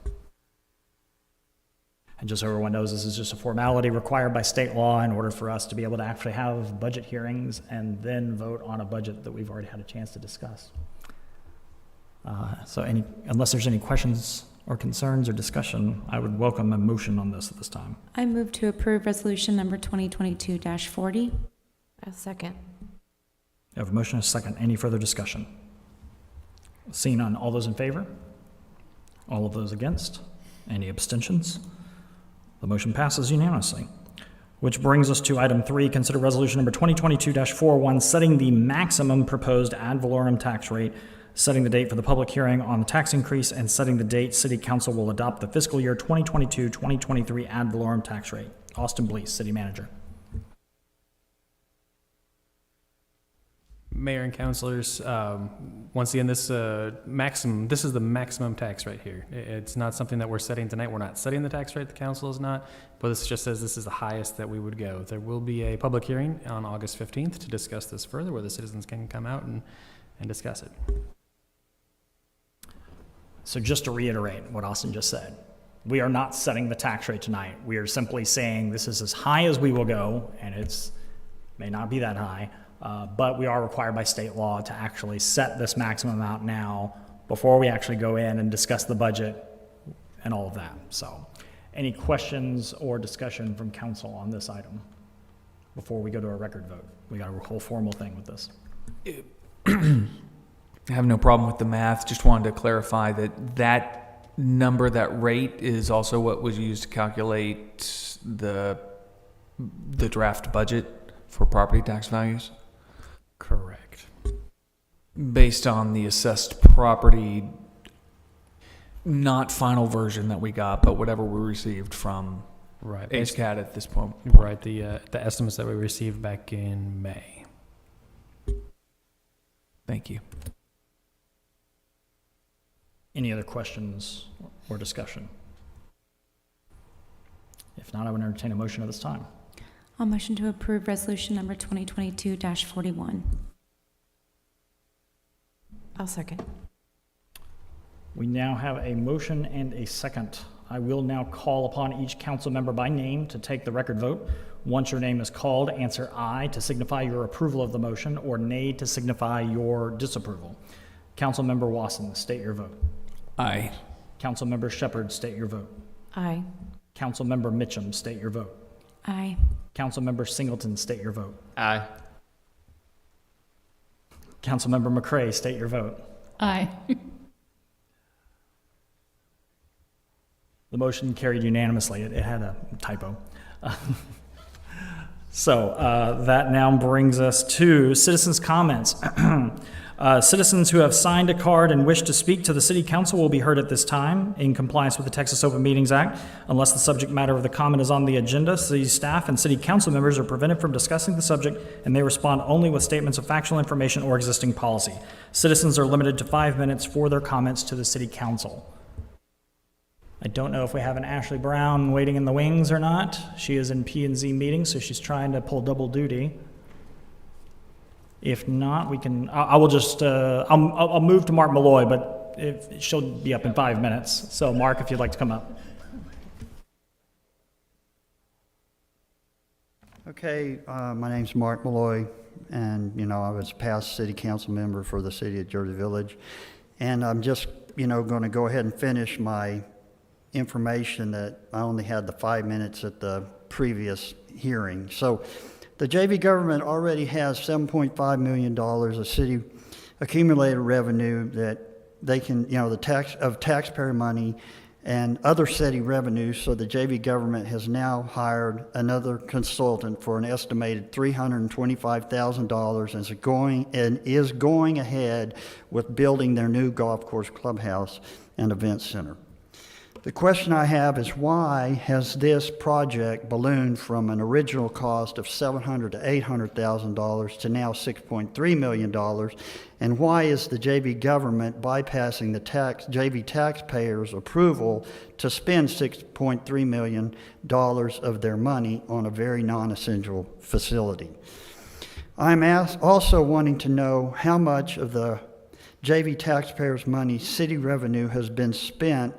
And just so everyone knows, this is just a formality required by state law in order for us to be able to actually have budget hearings and then vote on a budget that we've already had a chance to discuss. Unless there's any questions or concerns or discussion, I would welcome a motion on this at this time. I move to approve resolution number 2022-40. A second. I have a motion and a second. Any further discussion? Seeing none, all those in favor? All of those against? Any abstentions? The motion passes unanimously. Which brings us to item 3, consider resolution number 2022-41, setting the maximum proposed ad valorem tax rate, setting the date for the public hearing on the tax increase, and setting the date City Council will adopt the fiscal year 2022-2023 ad valorem tax rate. Austin Blees, City Manager. Mayor and councilors, once again, this is the maximum tax rate here. It's not something that we're setting tonight. We're not setting the tax rate, the council is not, but this just says this is the highest that we would go. There will be a public hearing on August 15th to discuss this further, where the citizens can come out and discuss it. So just to reiterate what Austin just said, we are not setting the tax rate tonight. We are simply saying this is as high as we will go, and may not be that high. But we are required by state law to actually set this maximum amount now before we actually go in and discuss the budget and all of that. So any questions or discussion from council on this item before we go to a record vote? We got a whole formal thing with this. I have no problem with the math. Just wanted to clarify that number, that rate, is also what was used to calculate the draft budget for property tax values? Correct. Based on the assessed property, not final version that we got, but whatever we received from Right. HCAT at this point. Right, the estimates that we received back in May. Thank you. Any other questions or discussion? If not, I would entertain a motion at this time. I'll motion to approve resolution number 2022-41. I'll second. We now have a motion and a second. I will now call upon each council member by name to take the record vote. Once your name is called, answer aye to signify your approval of the motion, or nay to signify your disapproval. Councilmember Wasson, state your vote. Aye. Councilmember Shepherd, state your vote. Aye. Councilmember Mitchum, state your vote. Aye. Councilmember Singleton, state your vote. Aye. Councilmember McCray, state your vote. Aye. The motion carried unanimously. It had a typo. So that now brings us to citizens' comments. Citizens who have signed a card and wish to speak to the city council will be heard at this time in compliance with the Texas Open Meetings Act. Unless the subject matter of the comment is on the agenda, city staff and city council members are prevented from discussing the subject and may respond only with statements of factual information or existing policy. Citizens are limited to 5 minutes for their comments to the city council. I don't know if we have an Ashley Brown waiting in the wings or not. She is in P&Z meetings, so she's trying to pull double duty. If not, we can, I will just, I'll move to Mark Malloy, but she'll be up in 5 minutes. So Mark, if you'd like to come up. Okay, my name's Mark Malloy, and, I was a past city council member for the city of Jersey Village. And I'm just, going to go ahead and finish my information that I only had the 5 minutes at the previous hearing. So the JV government already has $7.5 million of city accumulated revenue that they can, the taxpayer money and other city revenues. So the JV government has now hired another consultant for an estimated $325,000 and is going ahead with building their new golf course clubhouse and event center. The question I have is, why has this project ballooned from an original cost of $700,000 to $800,000 to now $6.3 million? And why is the JV government bypassing the JV taxpayers' approval to spend $6.3 million of their money on a very non-essential facility? I'm also wanting to know how much of the JV taxpayers' money, city revenue, has been spent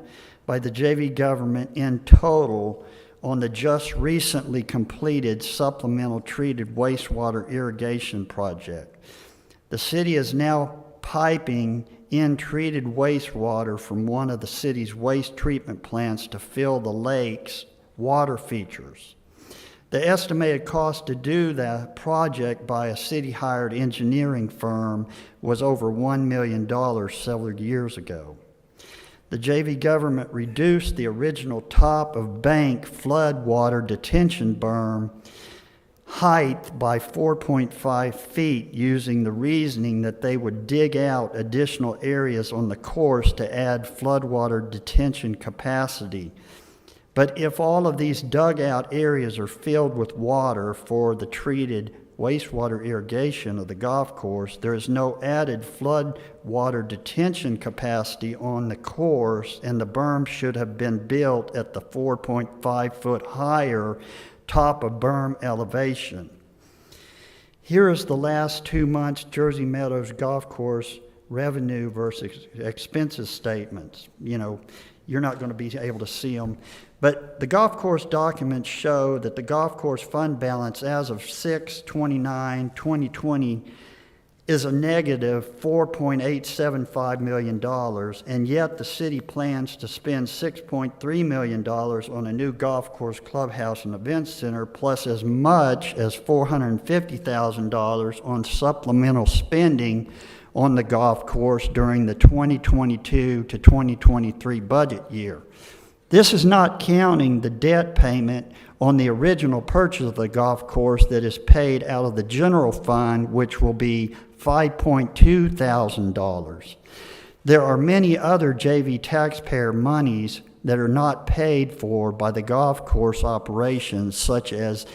by the JV government in total on the just recently completed supplemental treated wastewater irrigation project. The city is now piping in treated wastewater from one of the city's waste treatment plants to fill the lake's water features. The estimated cost to do that project by a city-hired engineering firm was over $1 million several years ago. The JV government reduced the original top of bank floodwater detention berm height by 4.5 feet using the reasoning that they would dig out additional areas on the course to add floodwater detention capacity. But if all of these dugout areas are filled with water for the treated wastewater irrigation of the golf course, there is no added flood water detention capacity on the course, and the berm should have been built at the 4.5 foot higher top of berm elevation. Here is the last 2 months Jersey Meadows Golf Course revenue versus expenses statements. You're not going to be able to see them. But the golf course documents show that the golf course fund balance as of 6/29/2020 is a negative $4.875 million, and yet the city plans to spend $6.3 million on a new golf course clubhouse and event center, plus as much as $450,000 on supplemental spending on the golf course during the 2022 to 2023 budget year. This is not counting the debt payment on the original purchase of the golf course that is paid out of the general fund, which will be $5.2 thousand. There are many other JV taxpayer monies that are not paid for by the golf course operations, such as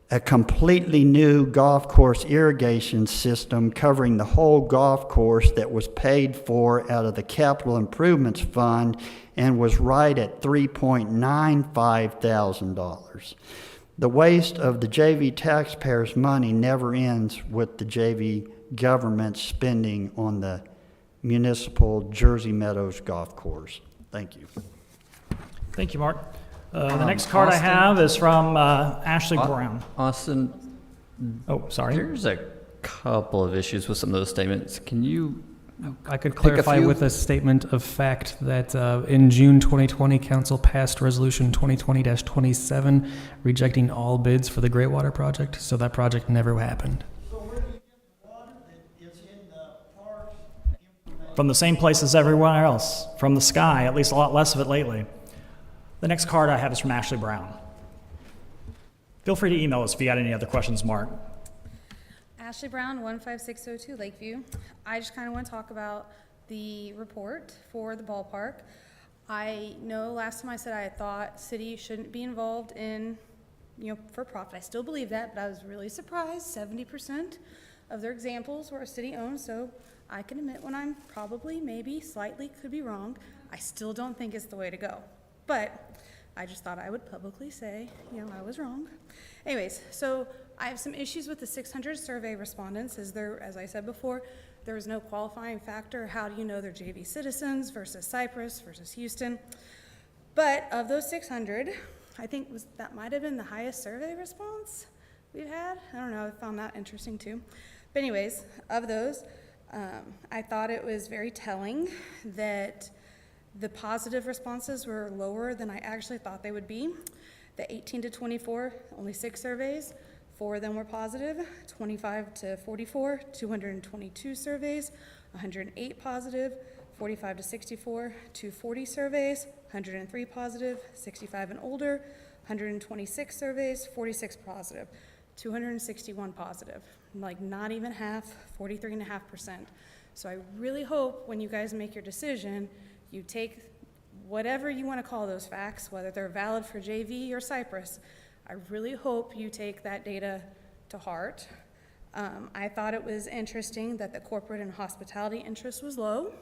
a completely new golf course irrigation system covering the whole golf course that was paid for out of the Capital Improvements Fund and was right at $3.95 thousand. The waste of the JV taxpayers' money never ends with the JV government spending on the municipal Jersey Meadows Golf Course. Thank you. Thank you, Mark. The next card I have is from Ashley Brown. Austin, Oh, sorry. there's a couple of issues with some of those statements. Can you I could pick a clarify few? with a statement of fact that in June 2020, Council passed Resolution 2020-27, rejecting all bids for the Greatwater project, so that project never happened. From the same place as everyone else, from the sky, at least a lot less of it lately. The next card I have is from Ashley Brown. Feel free to email us if you got any other questions, Mark. Ashley Brown, 15602 Lakeview. I just kind of want to talk about the report for the ballpark. I know last time I said I thought city shouldn't be involved in, for profit. I still believe that, but I was really surprised. 70% of their examples were city-owned, so I can admit when I'm probably, maybe, slightly could be wrong. I still don't think it's the way to go. But I just thought I would publicly say, I was wrong. Anyways, so I have some issues with the 600 survey respondents. As I said before, there was no qualifying factor. How do you know they're JV citizens versus Cypress versus Houston? But of those 600, I think that might have been the highest survey response we've had. I don't know, I found that interesting too. But anyways, of those, I thought it was very telling that the positive responses were lower than I actually thought they would be. The 18 to 24, only 6 surveys, 4 of them were positive. 25 to 44, 222 surveys, 108 positive. 45 to 64, 240 surveys, 103 positive. 65 and older, 126 surveys, 46 positive. 261 positive, like not even half, 43.5%. So I really hope when you guys make your decision, you take whatever you want to call those facts, whether they're valid for JV or Cypress. I really hope you take that data to heart. I thought it was interesting that the corporate and hospitality interest was low.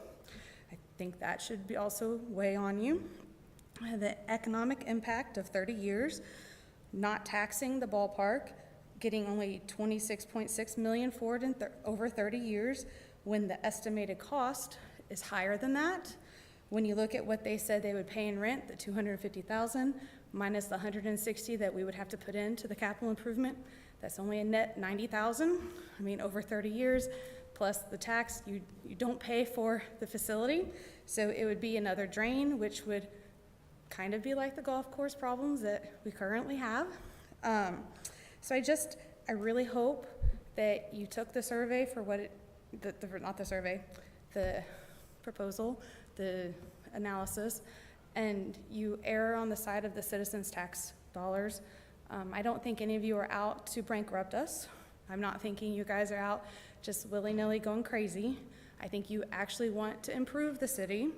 I think that should be also weigh on you. The economic impact of 30 years, not taxing the ballpark, getting only $26.6 million for it in over 30 years, when the estimated cost is higher than that. When you look at what they said they would pay in rent, the $250,000 minus the $160,000 that we would have to put into the capital improvement, that's only a net $90,000. I mean, over 30 years, plus the tax, you don't pay for the facility. So it would be another drain, which would kind of be like the golf course problems that we currently have. So I really hope that you took the survey for what the proposal, the analysis, and you err on the side of the citizens' tax dollars. I don't think any of you are out to bankrupt us. I'm not thinking you guys are out just willy-nilly going crazy. I think you actually want to improve the city.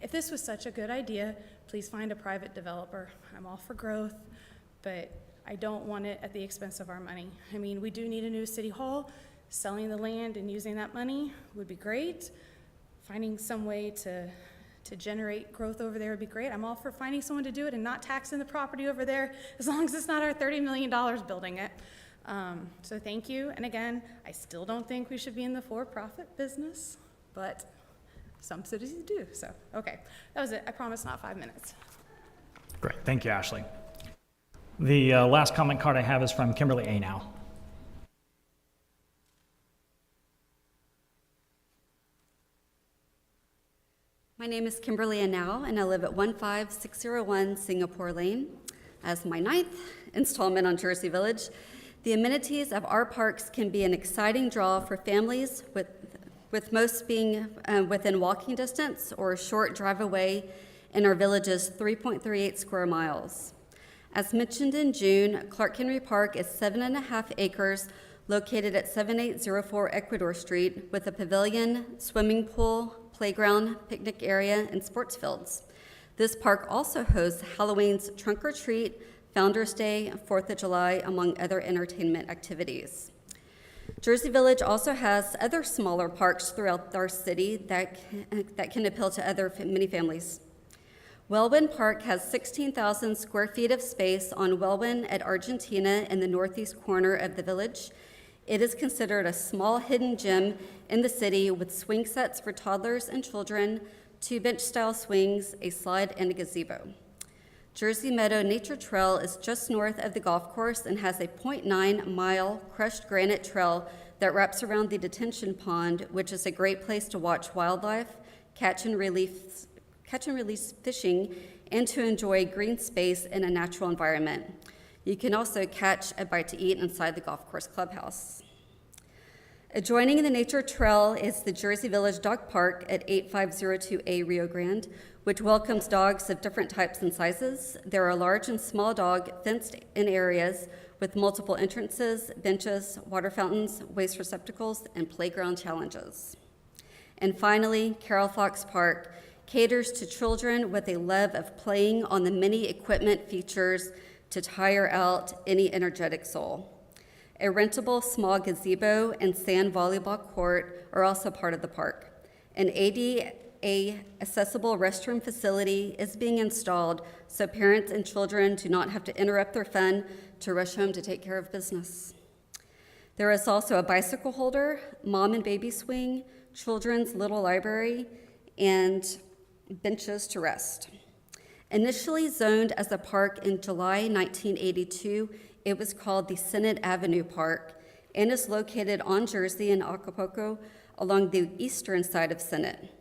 If this was such a good idea, please find a private developer. I'm all for growth, but I don't want it at the expense of our money. I mean, we do need a new city hall. Selling the land and using that money would be great. Finding some way to generate growth over there would be great. I'm all for finding someone to do it and not taxing the property over there, as long as it's not our $30 million building it. So thank you. And again, I still don't think we should be in the for-profit business, but some cities do. So, okay, that was it. I promise not 5 minutes. Great, thank you, Ashley. The last comment card I have is from Kimberly Anow. My name is Kimberly Anow, and I live at 15601 Singapore Lane. As my 9th installment on Jersey Village, the amenities of our parks can be an exciting draw for families, with most being within walking distance or a short drive away in our village's 3.38 square miles. As mentioned in June, Clark Henry Park is 7.5 acres located at 7804 Ecuador Street with a pavilion, swimming pool, playground, picnic area, and sports fields. This park also hosts Halloween's Trunk or Treat, Founder's Day, 4th of July, among other entertainment activities. Jersey Village also has other smaller parks throughout our city that can appeal to many families. Wellwyn Park has 16,000 square feet of space on Wellwyn at Argentina in the northeast corner of the village. It is considered a small hidden gem in the city with swing sets for toddlers and children, 2 bench-style swings, a slide, and a gazebo. Jersey Meadow Nature Trail is just north of the golf course and has a 0.9-mile crushed granite trail that wraps around the detention pond, which is a great place to watch wildlife, catch and release fishing, and to enjoy green space in a natural environment. You can also catch a bite to eat inside the golf course clubhouse. Adjoining the nature trail is the Jersey Village Dog Park at 8502A Rio Grande, which welcomes dogs of different types and sizes. There are large and small dog fenced-in areas with multiple entrances, benches, water fountains, waste receptacles, and playground challenges. And finally, Carol Fox Park caters to children with a love of playing on the many equipment features to tire out any energetic soul. A rentable small gazebo and sand volleyball court are also part of the park. An ADA accessible restroom facility is being installed so parents and children do not have to interrupt their fun to rush home to take care of business. There is also a bicycle holder, mom and baby swing, children's little library, and benches to rest. Initially zoned as a park in July 1982, it was called the Senate Avenue Park and is located on Jersey in Acapulco along the eastern side of Senate.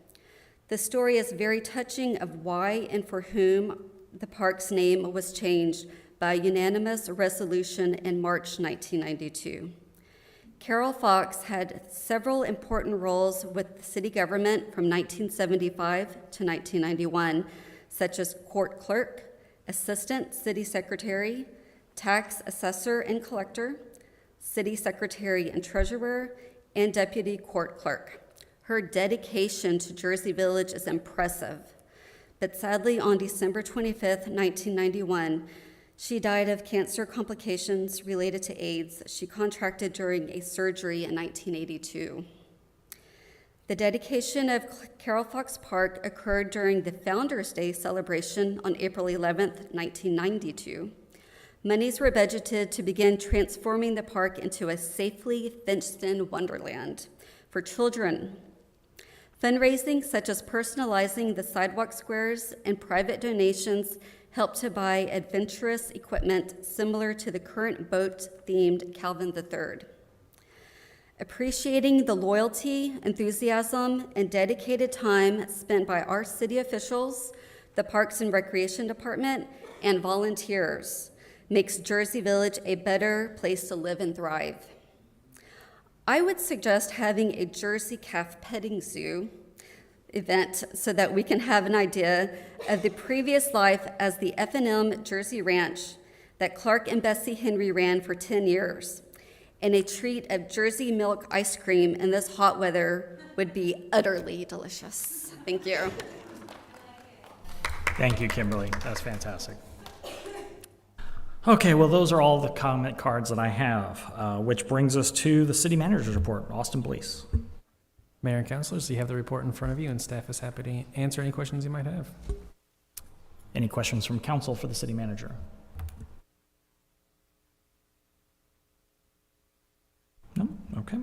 The story is very touching of why and for whom the park's name was changed by unanimous resolution in March 1992. Carol Fox had several important roles with the city government from 1975 to 1991, such as court clerk, assistant city secretary, tax assessor and collector, city secretary and treasurer, and deputy court clerk. Her dedication to Jersey Village is impressive, but sadly on December 25th, 1991, she died of cancer complications related to AIDS she contracted during a surgery in 1982. The dedication of Carol Fox Park occurred during the Founders Day celebration on April 11th, 1992. Monies were budgeted to begin transforming the park into a safely fenced-in wonderland for children. Fundraising such as personalizing the sidewalk squares and private donations helped to buy adventurous equipment similar to the current boat-themed Calvin III. Appreciating the loyalty, enthusiasm, and dedicated time spent by our city officials, the Parks and Recreation Department, and volunteers makes Jersey Village a better place to live and thrive. I would suggest having a Jersey calf petting zoo event so that we can have an idea of the previous life as the F&M Jersey Ranch that Clark and Bessie Henry ran for 10 years. And a treat of Jersey milk ice cream in this hot weather would be utterly delicious. Thank you. Thank you, Kimberly. That's fantastic. Okay, well, those are all the comment cards that I have, which brings us to the city manager's report. Austin Blease. Mayor and councilors, you have the report in front of you, and staff is happy to answer any questions you might have. Any questions from council for the city manager? No? Okay.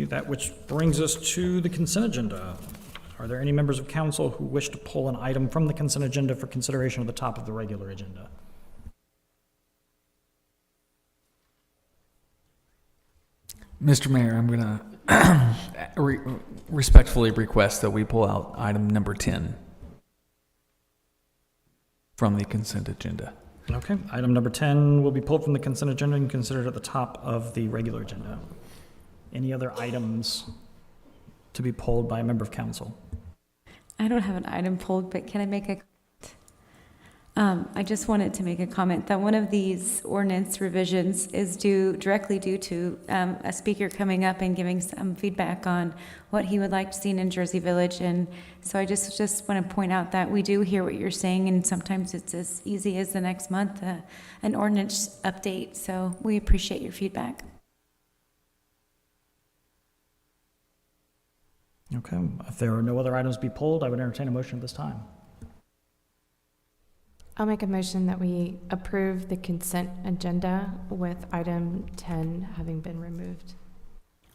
That which brings us to the consent agenda. Are there any members of council who wish to pull an item from the consent agenda for consideration at the top of the regular agenda? Mr. Mayor, I'm going to respectfully request that we pull out item number 10 from the consent agenda. Okay, item number 10 will be pulled from the consent agenda and considered at the top of the regular agenda. Any other items to be pulled by a member of council? I don't have an item pulled, but can I make a I just wanted to make a comment that one of these ordinance revisions is directly due to a speaker coming up and giving some feedback on what he would like to see in Jersey Village. And so I just want to point out that we do hear what you're saying, and sometimes it's as easy as the next month, an ordinance update. So we appreciate your feedback. Okay, if there are no other items to be pulled, I would entertain a motion at this time. I'll make a motion that we approve the consent agenda with item 10 having been removed.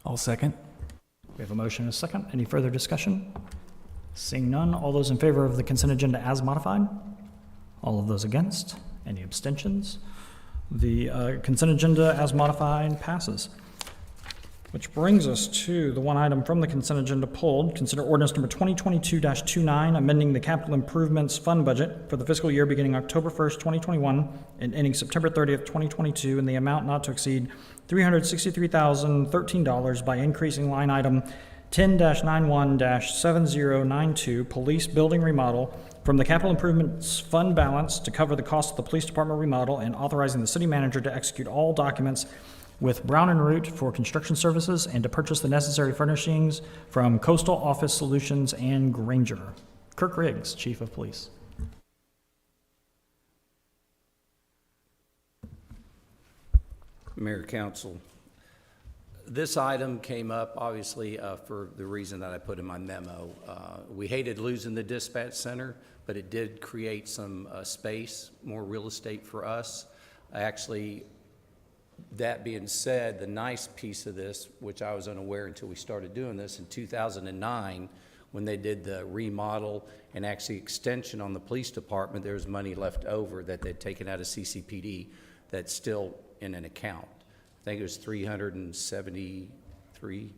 I'll second. We have a motion and a second. Any further discussion? Seeing none, all those in favor of the consent agenda as modified? All of those against? Any abstentions? The consent agenda as modified passes. Which brings us to the one item from the consent agenda pulled. Consider ordinance number 2022-29, amending the capital improvements fund budget for the fiscal year beginning October 1st, 2021 and ending September 30th, 2022 in the amount not to exceed $363,013 by increasing line item 10-91-7092 police building remodel from the capital improvements fund balance to cover the cost of the police department remodel and authorizing the city manager to execute all documents with Brown and Root for construction services and to purchase the necessary furnishings from Coastal Office Solutions and Granger. Kirk Riggs, Chief of Police. Mayor, Council, this item came up, obviously, for the reason that I put in my memo. We hated losing the dispatch center, but it did create some space, more real estate for us. Actually, that being said, the nice piece of this, which I was unaware until we started doing this, in 2009, when they did the remodel and actually extension on the police department, there was money left over that they'd taken out of CCPD that's still in an account. I think it was 373.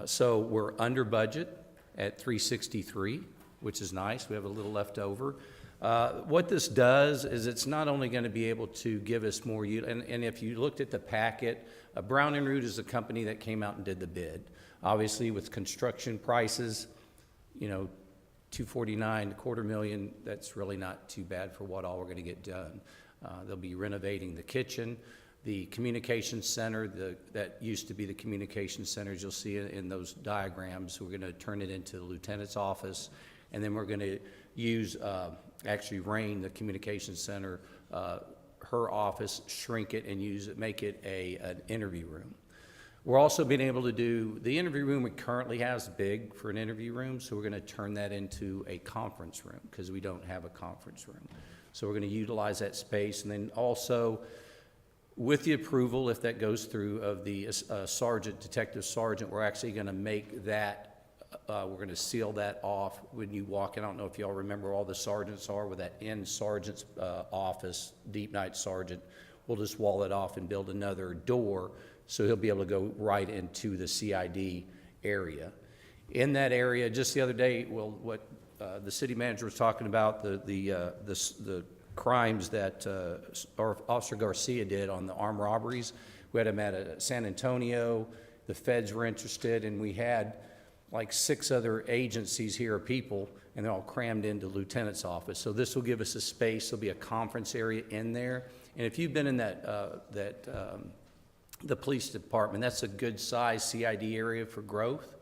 So we're under budget at 363, which is nice. We have a little left over. What this does is it's not only going to be able to give us more, and if you looked at the packet, Brown and Root is a company that came out and did the bid. Obviously, with construction prices, you know, $249, $250,000, that's really not too bad for what all we're going to get done. They'll be renovating the kitchen, the communication center, that used to be the communication centers you'll see in those diagrams. We're going to turn it into the lieutenant's office, and then we're going to use, actually Rain, the communication center, her office, shrink it and use it, make it an interview room. We're also being able to do, the interview room we currently have is big for an interview room, so we're going to turn that into a conference room because we don't have a conference room. So we're going to utilize that space, and then also with the approval, if that goes through, of the sergeant, detective sergeant, we're actually going to make that, we're going to seal that off when you walk in. I don't know if y'all remember all the sergeants are with that in sergeant's office, deep night sergeant. We'll just wall it off and build another door so he'll be able to go right into the CID area. In that area, just the other day, well, what the city manager was talking about, the crimes that Officer Garcia did on the armed robberies. We had him at San Antonio. The feds were interested, and we had like 6 other agencies here of people, and they're all crammed into lieutenant's office. So this will give us a space. There'll be a conference area in there. And if you've been in the police department, that's a good size CID area for growth.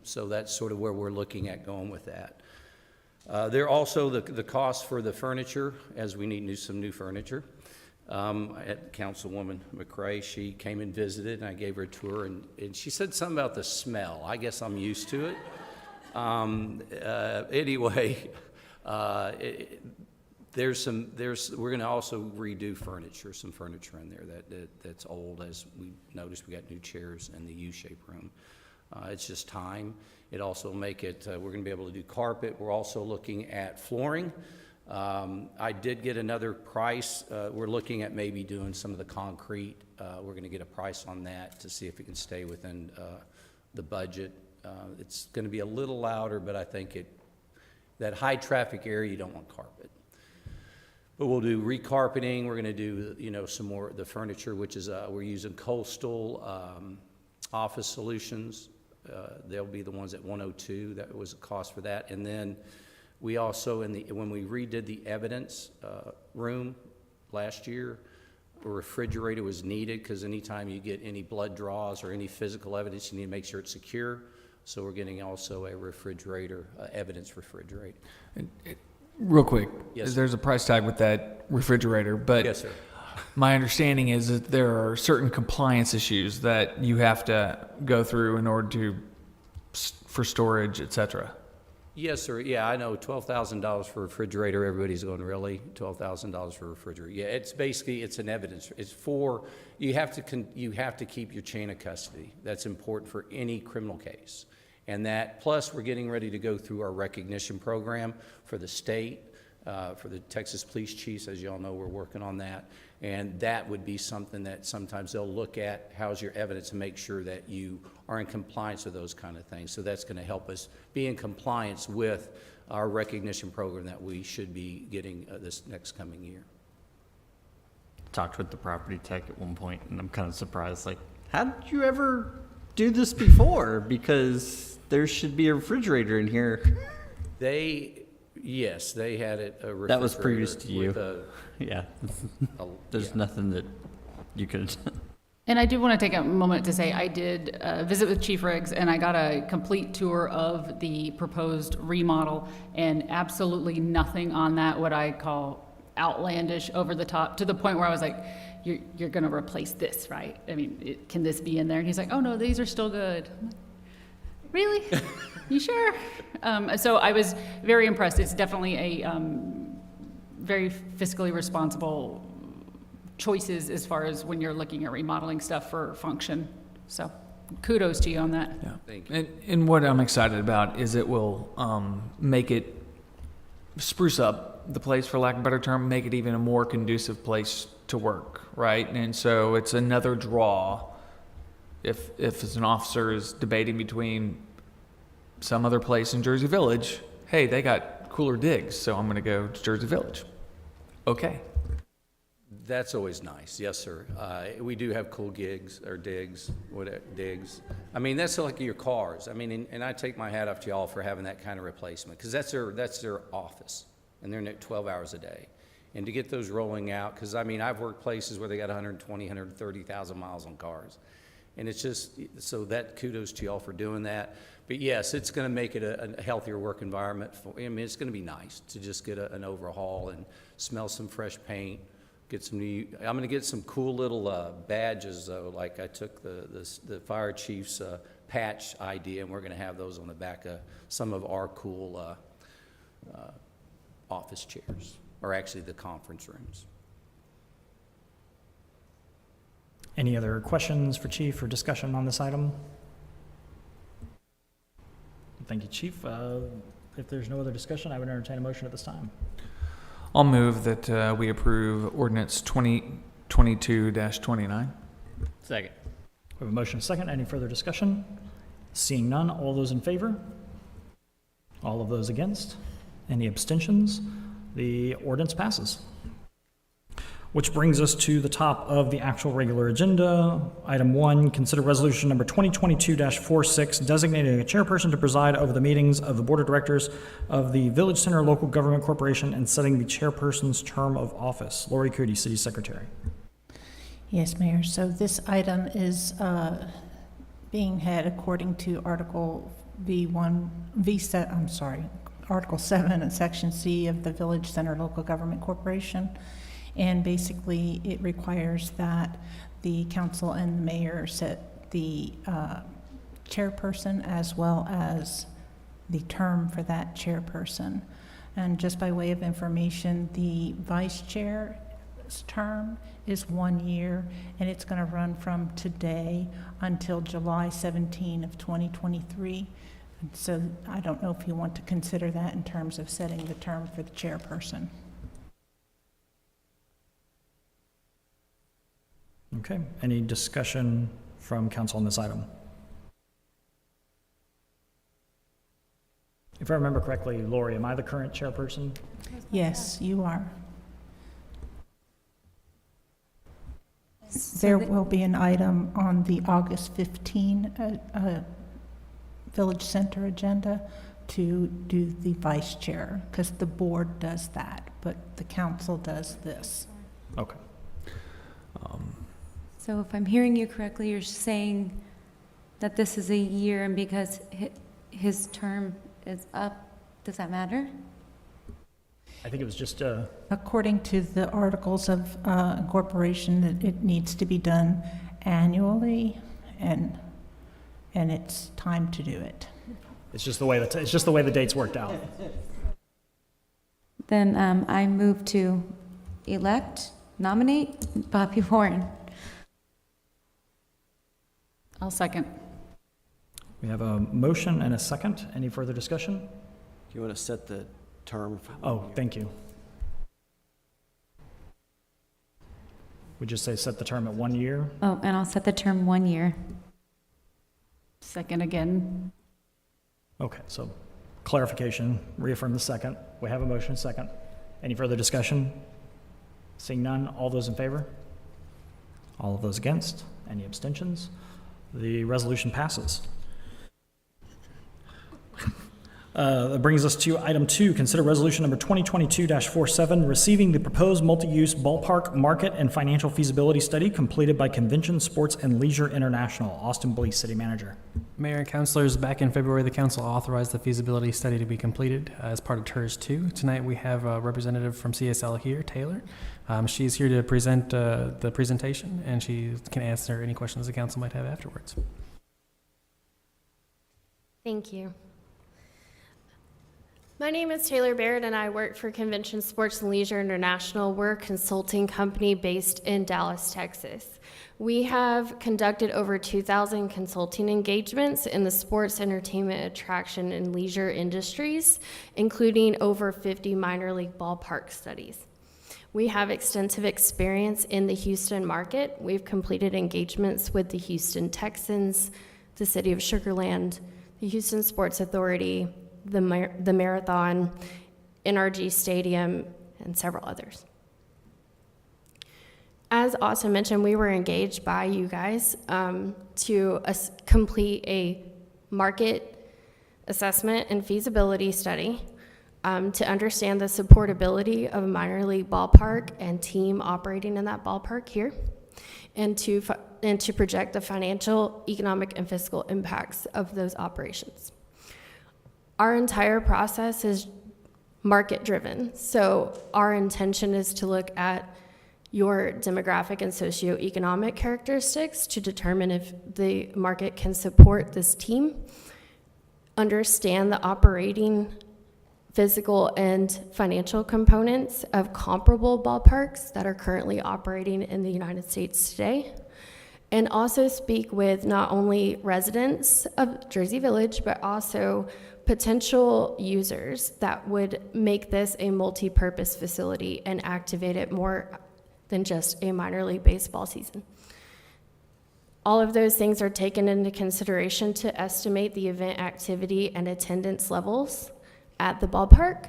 So that's sort of where we're looking at going with that. There are also the cost for the furniture, as we need some new furniture. At Councilwoman McCray, she came and visited, and I gave her a tour, and she said something about the smell. I guess I'm used to it. Anyway, we're going to also redo furniture, some furniture in there that's old. As we noticed, we got new chairs in the U-shaped room. It's just time. It also make it, we're going to be able to do carpet. We're also looking at flooring. I did get another price. We're looking at maybe doing some of the concrete. We're going to get a price on that to see if we can stay within the budget. It's going to be a little louder, but I think that high traffic area, you don't want carpet. But we'll do recarpeting. We're going to do, some more of the furniture, which is, we're using Coastal Office Solutions. They'll be the ones at 102. That was the cost for that. And then we also, when we redid the evidence room last year, a refrigerator was needed because anytime you get any blood draws or any physical evidence, you need to make sure it's secure. So we're getting also a refrigerator, evidence refrigerator. Real quick, Yes, sir. there's a price tag with that refrigerator, but Yes, sir. my understanding is that there are certain compliance issues that you have to go through in order for storage, et cetera. Yes, sir. Yeah, I know. $12,000 for a refrigerator. Everybody's going, really? $12,000 for a refrigerator? Yeah, it's basically, it's an evidence. It's for, you have to keep your chain of custody. That's important for any criminal case. And that, plus we're getting ready to go through our recognition program for the state, for the Texas Police Chiefs. As you all know, we're working on that. And that would be something that sometimes they'll look at, how's your evidence, and make sure that you are in compliance with those kind of things. So that's going to help us be in compliance with our recognition program that we should be getting this next coming year. Talked with the property tech at one point, and I'm kind of surprised, like, how did you ever do this before? Because there should be a refrigerator in here. Yes, they had it, a That was previous to you. refrigerator with Yeah. There's yeah. nothing that you could. And I do want to take a moment to say I did visit with Chief Riggs, and I got a complete tour of the proposed remodel, and absolutely nothing on that what I call outlandish, over the top, to the point where I was like, you're going to replace this, right? I mean, can this be in there? And he's like, oh, no, these are still good. I'm like, really? You sure? So I was very impressed. It's definitely a very fiscally responsible choices as far as when you're looking at remodeling stuff for function. So kudos to you on that. Yeah. Thank you. And what I'm excited about is it will make it, spruce up the place, for lack of a better term, make it even a more conducive place to work, right? And so it's another draw. If as an officer is debating between some other place in Jersey Village, hey, they got cooler digs, so I'm going to go to Jersey Village. Okay. That's always nice, yes, sir. We do have cool gigs, or digs, whatever, digs. I mean, that's like your cars. I mean, and I take my hat off to y'all for having that kind of replacement, because that's their office, and they're in it 12 hours a day. And to get those rolling out, because I mean, I've worked places where they got 120, 130,000 miles on cars. And it's just, so that kudos to y'all for doing that. But yes, it's going to make it a healthier work environment. I mean, it's going to be nice to just get an overhaul and smell some fresh paint. Get some new, I'm going to get some cool little badges, though, like I took the fire chief's patch idea, and we're going to have those on the back of some of our cool office chairs, or actually the conference rooms. Any other questions for Chief or discussion on this item? Thank you, Chief. If there's no other discussion, I would entertain a motion at this time. I'll move that we approve ordinance 2022-29. Second. We have a motion and a second. Any further discussion? Seeing none, all those in favor? All of those against? Any abstentions? The ordinance passes. Which brings us to the top of the actual regular agenda. Item 1, consider resolution number 2022-46, designating a chairperson to preside over the meetings of the Board of Directors of the Village Center Local Government Corporation and setting the chairperson's term of office. Lori Cootie, City Secretary. Yes, Mayor. So this item is being had according to Article Article 7 and Section C of the Village Center Local Government Corporation. And basically, it requires that the council and the mayor set the chairperson as well as the term for that chairperson. And just by way of information, the vice chair's term is 1 year, and it's going to run from today until July 17 of 2023. And so I don't know if you want to consider that in terms of setting the term for the chairperson. Okay, any discussion from council on this item? If I remember correctly, Lori, am I the current chairperson? Yes, you are. So There will be an item on the August 15 Village Center agenda to do the vice chair, because the board does that, but the council does this. Okay. So if I'm hearing you correctly, you're saying that this is a year, and because his term is up, does that matter? I think it was just, According to the Articles of Incorporation, that it needs to be done annually, and it's time to do it. it's just the way the dates worked out. Then I move to nominate Bobby Warren. I'll second. We have a motion and a second. Any further discussion? Do you want to set the term? For Oh, thank you. We just say set the term at 1 year. Oh, and I'll set the term 1 year. Second again. Okay, so clarification, reaffirm the second. We have a motion, second. Any further discussion? Seeing none, all those in favor? All of those against? Any abstentions? The resolution passes. That brings us to item 2, consider resolution number 2022-47, receiving the proposed multi-use ballpark market and financial feasibility study completed by Convention Sports and Leisure International. Austin Blees, City Manager. Mayor and councilors, back in February, the council authorized the feasibility study to be completed as part of TERS 2. Tonight, we have a representative from CSL here, Taylor. She's here to present the presentation, and she can answer any questions the council might have afterwards. Thank you. My name is Taylor Baird, and I work for Convention Sports and Leisure International. We're a consulting company based in Dallas, Texas. We have conducted over 2,000 consulting engagements in the sports, entertainment, attraction, and leisure industries, including over 50 minor league ballpark studies. We have extensive experience in the Houston market. We've completed engagements with the Houston Texans, the City of Sugar Land, the Houston Sports Authority, the Marathon, NRG Stadium, and several others. As Austin mentioned, we were engaged by you guys to complete a market assessment and feasibility study to understand the supportability of a minor league ballpark and team operating in that ballpark here, and to project the financial, economic, and fiscal impacts of those operations. Our entire process is market-driven, so our intention is to look at your demographic and socioeconomic characteristics to determine if the market can support this team, understand the operating, physical, and financial components of comparable ballparks that are currently operating in the United States today, and also speak with not only residents of Jersey Village, but also potential users that would make this a multi-purpose facility and activate it more than just a minor league baseball season. All of those things are taken into consideration to estimate the event activity and attendance levels at the ballpark,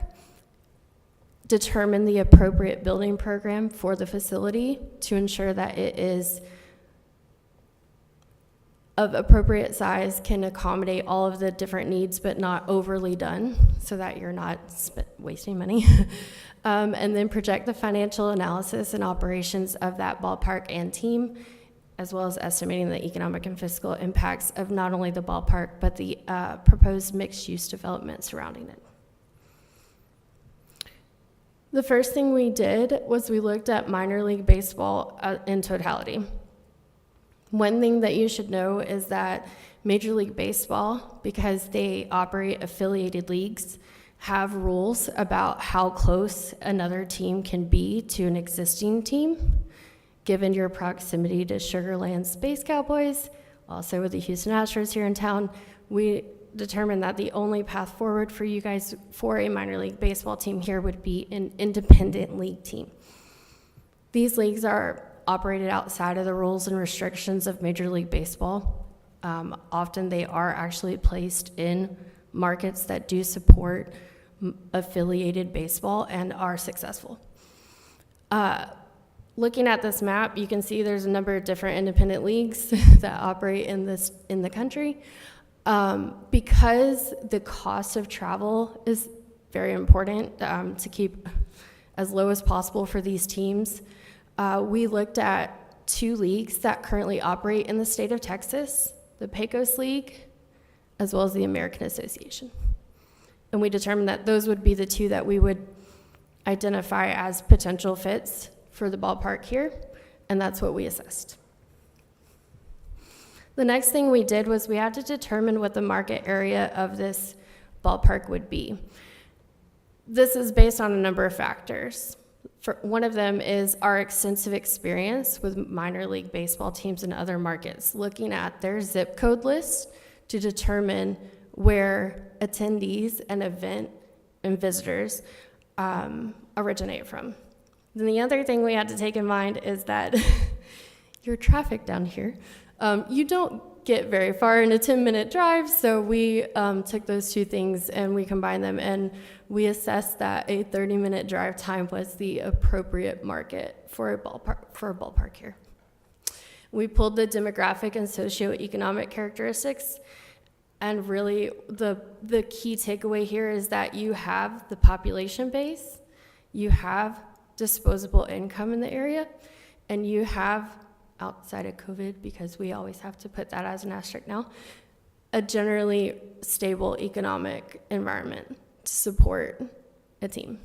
determine the appropriate building program for the facility to ensure that it is of appropriate size, can accommodate all of the different needs, but not overly done, so that you're not wasting money. And then project the financial analysis and operations of that ballpark and team, as well as estimating the economic and fiscal impacts of not only the ballpark, but the proposed mixed-use development surrounding it. The first thing we did was we looked at minor league baseball in totality. One thing that you should know is that Major League Baseball, because they operate affiliated leagues, have rules about how close another team can be to an existing team, given your proximity to Sugar Land Space Cowboys. Also with the Houston Astros here in town, we determined that the only path forward for you guys for a minor league baseball team here would be an independent league team. These leagues are operated outside of the rules and restrictions of Major League Baseball. Often they are actually placed in markets that do support affiliated baseball and are successful. Looking at this map, you can see there's a number of different independent leagues that operate in the country. Because the cost of travel is very important to keep as low as possible for these teams, we looked at 2 leagues that currently operate in the state of Texas, the Pecos League, as well as the American Association. And we determined that those would be the 2 that we would identify as potential fits for the ballpark here, and that's what we assessed. The next thing we did was we had to determine what the market area of this ballpark would be. This is based on a number of factors. One of them is our extensive experience with minor league baseball teams in other markets, looking at their zip code list to determine where attendees and event and visitors originate from. Then the other thing we had to take in mind is that your traffic down here, you don't get very far in a 10-minute drive, so we took those 2 things and we combined them, and we assessed that a 30-minute drive time was the appropriate market for a ballpark here. We pulled the demographic and socioeconomic characteristics And really, the key takeaway here is that you have the population base, you have disposable income in the area, and you have, outside of COVID, because we always have to put that as an asterisk now, a generally stable economic environment to support a team.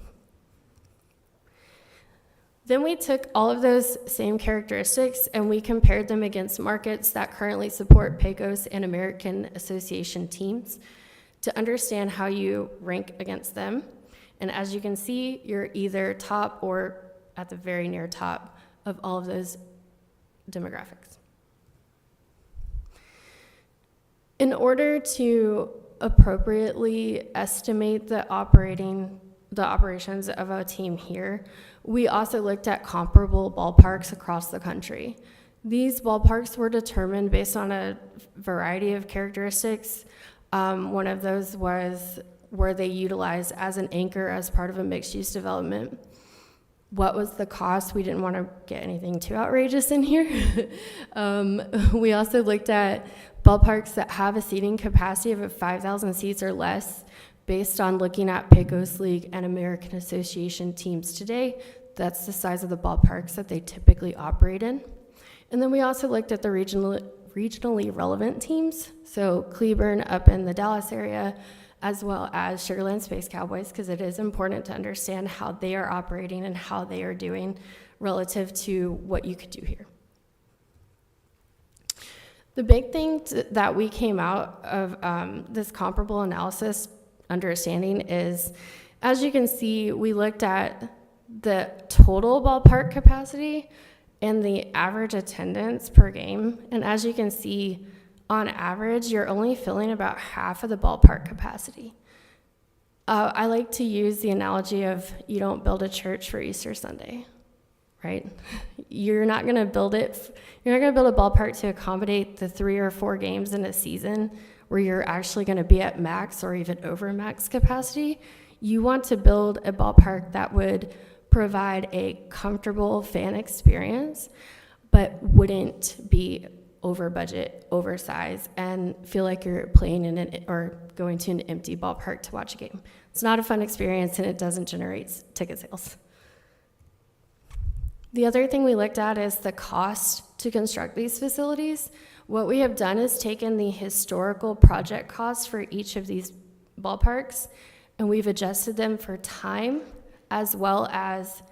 Then we took all of those same characteristics and we compared them against markets that currently support Pecos and American Association teams to understand how you rank against them. And as you can see, you're either top or at the very near top of all of those demographics. In order to appropriately estimate the operations of a team here, we also looked at comparable ballparks across the country. These ballparks were determined based on a variety of characteristics. One of those was were they utilized as an anchor as part of a mixed-use development? What was the cost? We didn't want to get anything too outrageous in here. We also looked at ballparks that have a seating capacity of 5,000 seats or less, based on looking at Pecos League and American Association teams today. That's the size of the ballparks that they typically operate in. And then we also looked at the regionally relevant teams, so Cleburne up in the Dallas area, as well as Sugarland Space Cowboys, because it is important to understand how they are operating and how they are doing relative to what you could do here. The big thing that we came out of this comparable analysis understanding is, as you can see, we looked at the total ballpark capacity and the average attendance per game. And as you can see, on average, you're only filling about half of the ballpark capacity. I like to use the analogy of you don't build a church for Easter Sunday, right? You're not going to build a ballpark to accommodate the 3 or 4 games in a season where you're actually going to be at max or even over max capacity. You want to build a ballpark that would provide a comfortable fan experience, but wouldn't be over budget, oversized, and feel like you're playing in or going to an empty ballpark to watch a game. It's not a fun experience and it doesn't generate ticket sales. The other thing we looked at is the cost to construct these facilities. What we have done is taken the historical project costs for each of these ballparks, and we've adjusted them for time as well as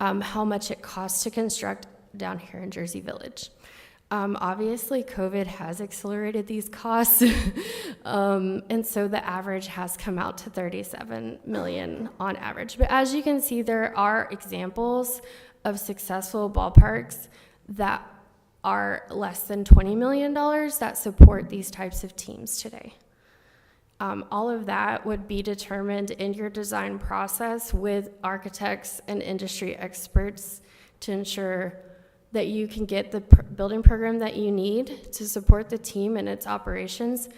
how much it costs to construct down here in Jersey Village. Obviously, COVID has accelerated these costs, and so the average has come out to $37 million on average. But as you can see, there are examples of successful ballparks that are less than $20 million that support these types of teams today. All of that would be determined in your design process with architects and industry experts to ensure that you can get the building program that you need to support the team and its operations,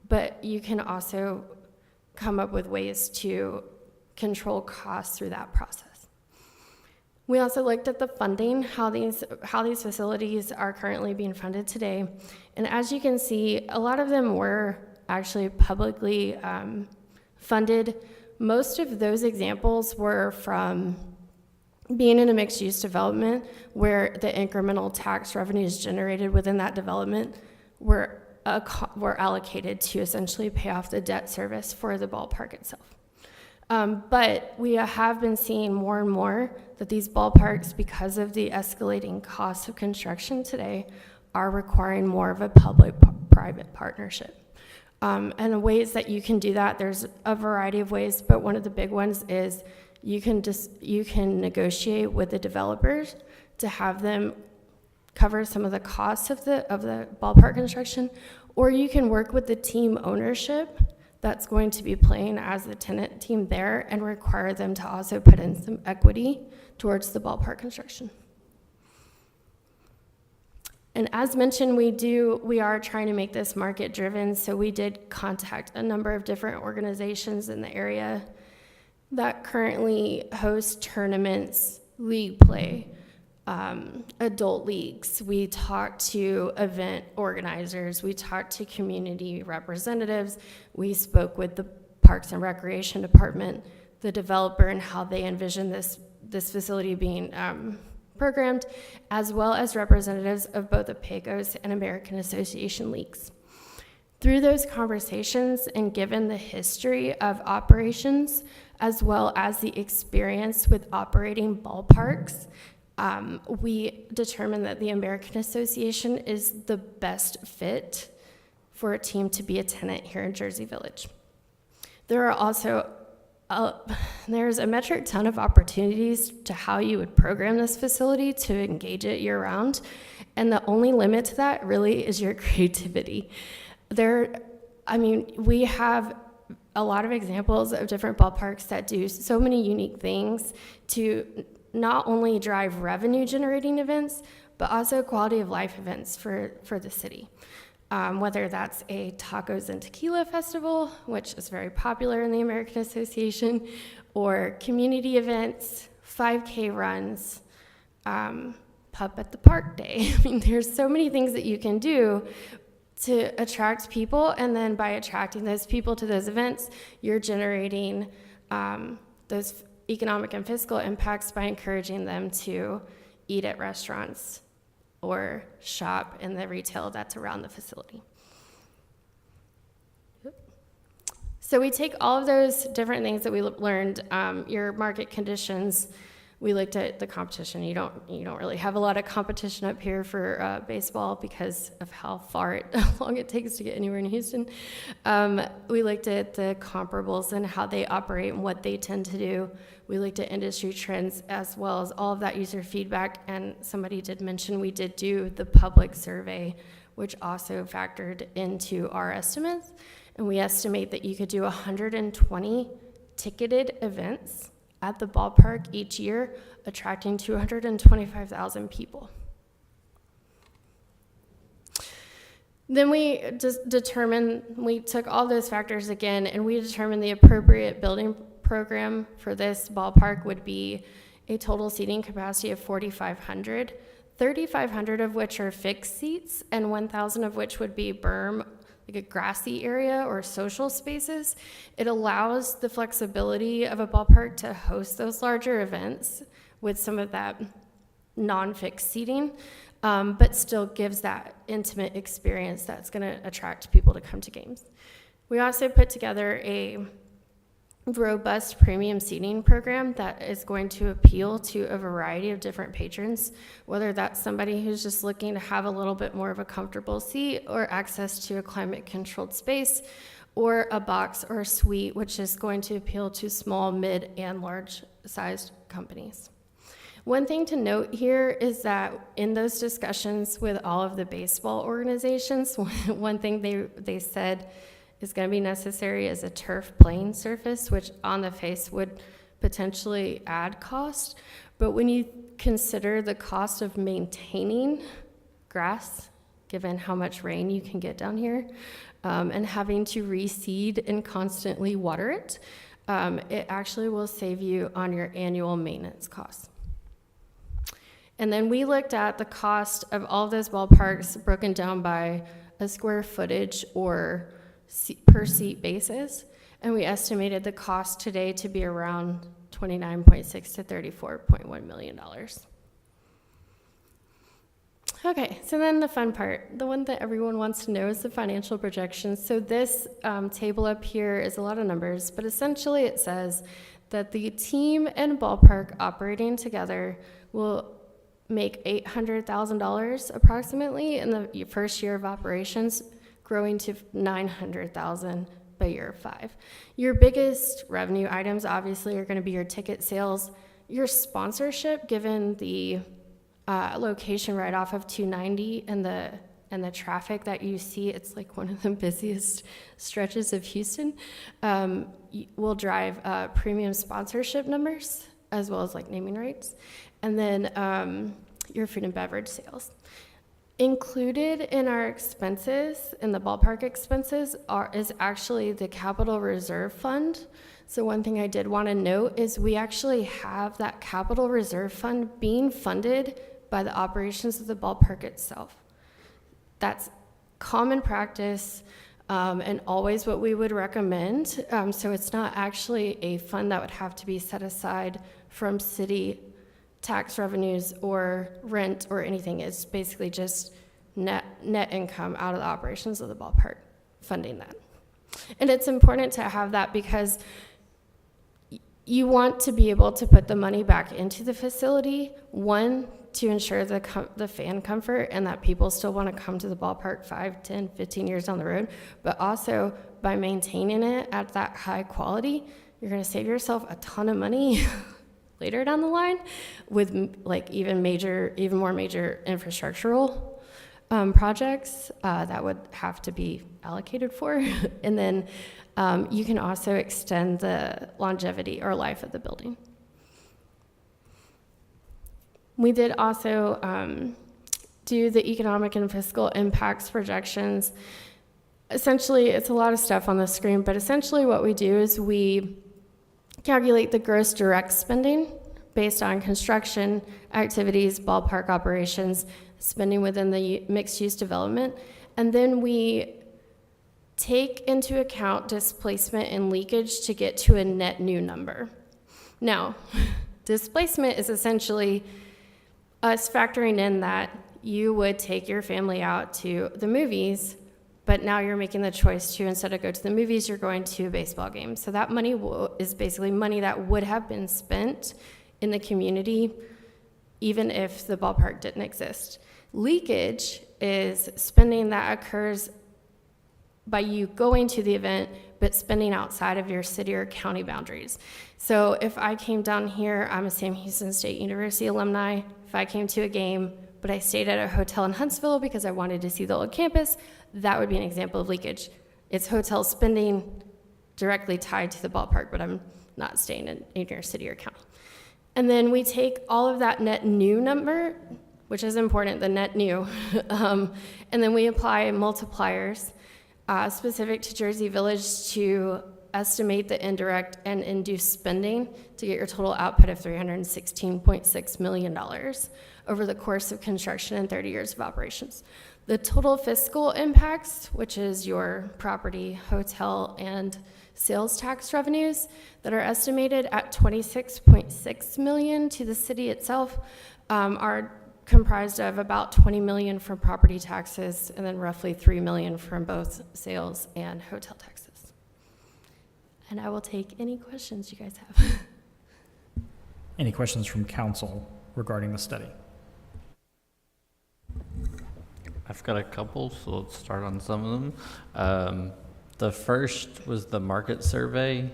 but you can also come up with ways to control costs through that process. We also looked at the funding, how these facilities are currently being funded today. And as you can see, a lot of them were actually publicly funded. Most of those examples were from being in a mixed-use development where the incremental tax revenues generated within that development were allocated to essentially pay off the debt service for the ballpark itself. But we have been seeing more and more that these ballparks, because of the escalating costs of construction today, are requiring more of a public-private partnership. And the ways that you can do that, there's a variety of ways, but one of the big ones is you can negotiate with the developers to have them cover some of the costs of the ballpark construction, or you can work with the team ownership that's going to be playing as the tenant team there and require them to also put in some equity towards the ballpark construction. And as mentioned, we are trying to make this market driven, so we did contact a number of different organizations in the area that currently host tournaments, league play, adult leagues. We talked to event organizers. We talked to community representatives. We spoke with the Parks and Recreation Department, the developer, and how they envision this facility being programmed, as well as representatives of both the Pecos and American Association leagues. Through those conversations, and given the history of operations, as well as the experience with operating ballparks, we determined that the American Association is the best fit for a team to be a tenant here in Jersey Village. There are also there's a metric ton of opportunities to how you would program this facility to engage it year-round, and the only limit to that really is your creativity. We have a lot of examples of different ballparks that do so many unique things to not only drive revenue-generating events, but also quality of life events for the city. Whether that's a tacos and tequila festival, which is very popular in the American Association, or community events, 5K runs, Pup at the Park Day. There's so many things that you can do to attract people, and then by attracting those people to those events, you're generating those economic and fiscal impacts by encouraging them to eat at restaurants or shop in the retail that's around the facility. So we take all of those different things that we learned, your market conditions. We looked at the competition. You don't really have a lot of competition up here for baseball because of how long it takes to get anywhere in Houston. We looked at the comparables and how they operate and what they tend to do. We looked at industry trends as well as all of that user feedback. And somebody did mention we did do the public survey, which also factored into our estimates. And we estimate that you could do 120 ticketed events at the ballpark each year, attracting 225,000 people. Then we just we took all those factors again, and we determined the appropriate building program for this ballpark would be a total seating capacity of 4,500, 3,500 of which are fixed seats, and 1,000 of which would be berm, like a grassy area or social spaces. It allows the flexibility of a ballpark to host those larger events with some of that non-fixed seating, but still gives that intimate experience that's gonna attract people to come to games. We also put together a robust premium seating program that is going to appeal to a variety of different patrons, whether that's somebody who's just looking to have a little bit more of a comfortable seat or access to a climate-controlled space, or a box or a suite, which is going to appeal to small, mid, and large-sized companies. One thing to note here is that in those discussions with all of the baseball organizations, one thing they said is going to be necessary is a turf playing surface, which on the face would potentially add cost. But when you consider the cost of maintaining grass, given how much rain you can get down here, and having to reseed and constantly water it, it actually will save you on your annual maintenance costs. And then we looked at the cost of all of those ballparks broken down by a square footage or per seat basis, and we estimated the cost today to be around $29.6 to $34.1 million. Okay, so then the fun part, the one that everyone wants to know, is the financial projections. So this table up here is a lot of numbers, but essentially it says that the team and ballpark operating together will make $800,000 approximately in the first year of operations, growing to $900,000 by year 5. Your biggest revenue items obviously are going to be your ticket sales, your sponsorship, given the location right off of 290 and the traffic that you see. It's like one of the busiest stretches of Houston. Will drive premium sponsorship numbers as well as like naming rights, and then your food and beverage sales. Included in our expenses, in the ballpark expenses, is actually the capital reserve fund. So one thing I did want to note is we actually have that capital reserve fund being funded by the operations of the ballpark itself. That's common practice and always what we would recommend. So it's not actually a fund that would have to be set aside from city tax revenues or rent or anything. It's basically just net income out of the operations of the ballpark, funding that. And it's important to have that because you want to be able to put the money back into the facility, one, to ensure the fan comfort and that people still want to come to the ballpark 5, 10, 15 years down the road, but also by maintaining it at that high quality, you're going to save yourself a ton of money later down the line with like even more major infrastructural projects that would have to be allocated for. And then you can also extend the longevity or life of the building. We did also do the economic and fiscal impacts projections. Essentially, it's a lot of stuff on the screen, but essentially what we do is we calculate the gross direct spending based on construction activities, ballpark operations, spending within the mixed-use development, and then we take into account displacement and leakage to get to a net new number. Now, displacement is essentially us factoring in that you would take your family out to the movies, but now you're making the choice to, instead of go to the movies, you're going to a baseball game. So that money is basically money that would have been spent in the community even if the ballpark didn't exist. Leakage is spending that occurs by you going to the event, but spending outside of your city or county boundaries. So if I came down here, I'm a Sam Houston State University alumni. If I came to a game, but I stayed at a hotel in Huntsville because I wanted to see the old campus, that would be an example of leakage. It's hotel spending directly tied to the ballpark, but I'm not staying in your city or county. And then we take all of that net new number, which is important, the net new, and then we apply multipliers specific to Jersey Village to estimate the indirect and induced spending to get your total output of $316.6 million over the course of construction and 30 years of operations. The total fiscal impacts, which is your property, hotel, and sales tax revenues that are estimated at $26.6 million to the city itself, are comprised of about $20 million from property taxes and then roughly $3 million from both sales and hotel taxes. And I will take any questions you guys have. Any questions from council regarding the study? I've got a couple, so let's start on some of them. The first was the market survey.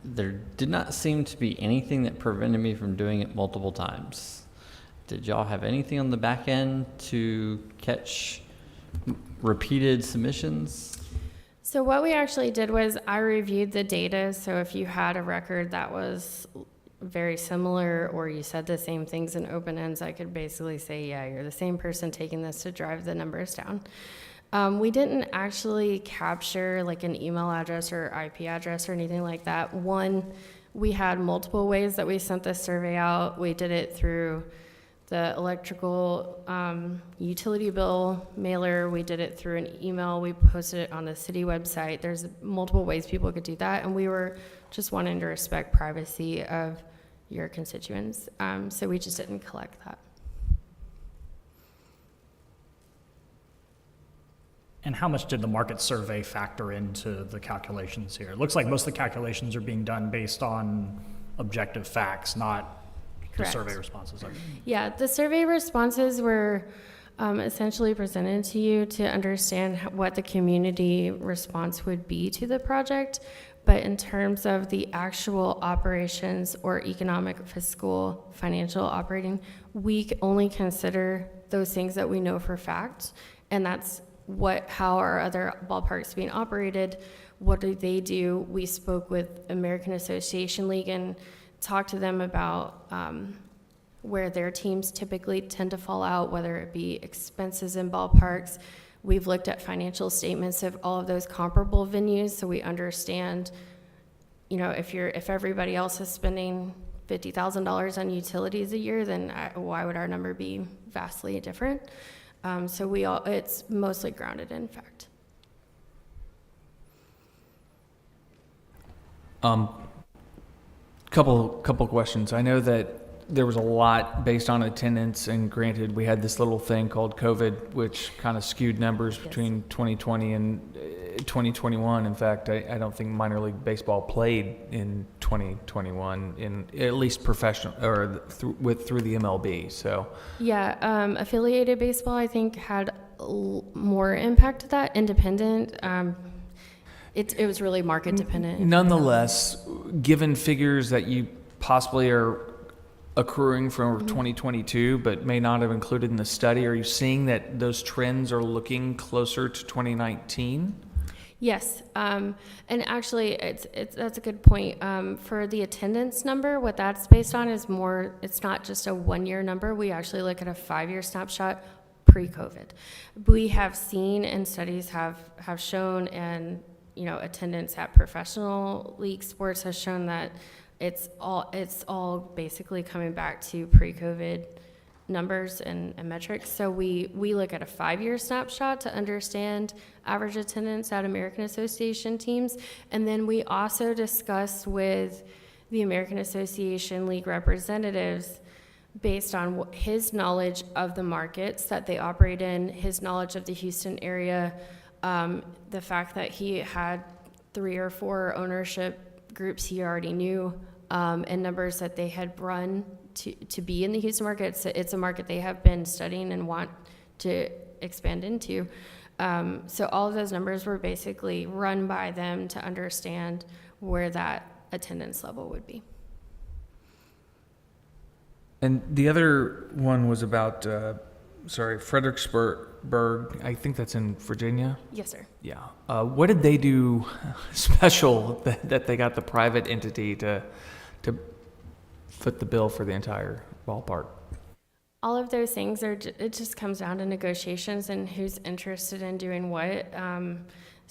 There did not seem to be anything that prevented me from doing it multiple times. Did y'all have anything on the back end to catch repeated submissions? So what we actually did was I reviewed the data. So if you had a record that was very similar or you said the same things in open ends, I could basically say, yeah, you're the same person taking this to drive the numbers down. We didn't actually capture like an email address or IP address or anything like that. One, we had multiple ways that we sent this survey out. We did it through the electrical utility bill mailer. We did it through an email. We posted it on the city website. There's multiple ways people could do that, and we were just wanting to respect privacy of your constituents. So we just didn't collect that. And how much did the market survey factor into the calculations here? It looks like most of the calculations are being done based on objective facts, not the Correct. survey responses. Yeah, the survey responses were essentially presented to you to understand what the community response would be to the project. But in terms of the actual operations or economic, fiscal, financial operating, we only consider those things that we know for fact. And that's how are other ballparks being operated? What do they do? We spoke with American Association League and talked to them about where their teams typically tend to fall out, whether it be expenses in ballparks. We've looked at financial statements of all of those comparable venues, so we understand, if everybody else is spending $50,000 on utilities a year, then why would our number be vastly different? So it's mostly grounded in fact. Couple questions. I know that there was a lot based on attendance, and granted, we had this little thing called COVID, which kind of skewed numbers between 2020 and 2021. In fact, I don't think minor league baseball played in 2021, in at least professional or through the MLB. So Yeah, affiliated baseball, I think, had more impact to that. Independent, it was really market dependent. nonetheless, given figures that you possibly are accruing from 2022 but may not have included in the study, are you seeing that those trends are looking closer to 2019? Yes, and actually, that's a good point. For the attendance number, what that's based on is more, it's not just a 1-year number. We actually look at a 5-year snapshot pre-COVID. We have seen, and studies have shown, and attendance at professional league sports has shown that it's all basically coming back to pre-COVID numbers and metrics. So we look at a 5-year snapshot to understand average attendance at American Association teams. And then we also discuss with the American Association league representatives based on his knowledge of the markets that they operate in, his knowledge of the Houston area, the fact that he had 3 or 4 ownership groups he already knew, and numbers that they had run to be in the Houston market. It's a market they have been studying and want to expand into. So all of those numbers were basically run by them to understand where that attendance level would be. And the other one was about, Fredericksburg. I think that's in Virginia. Yes, sir. Yeah. What did they do special that they got the private entity to foot the bill for the entire ballpark? All of those things it just comes down to negotiations and who's interested in doing what.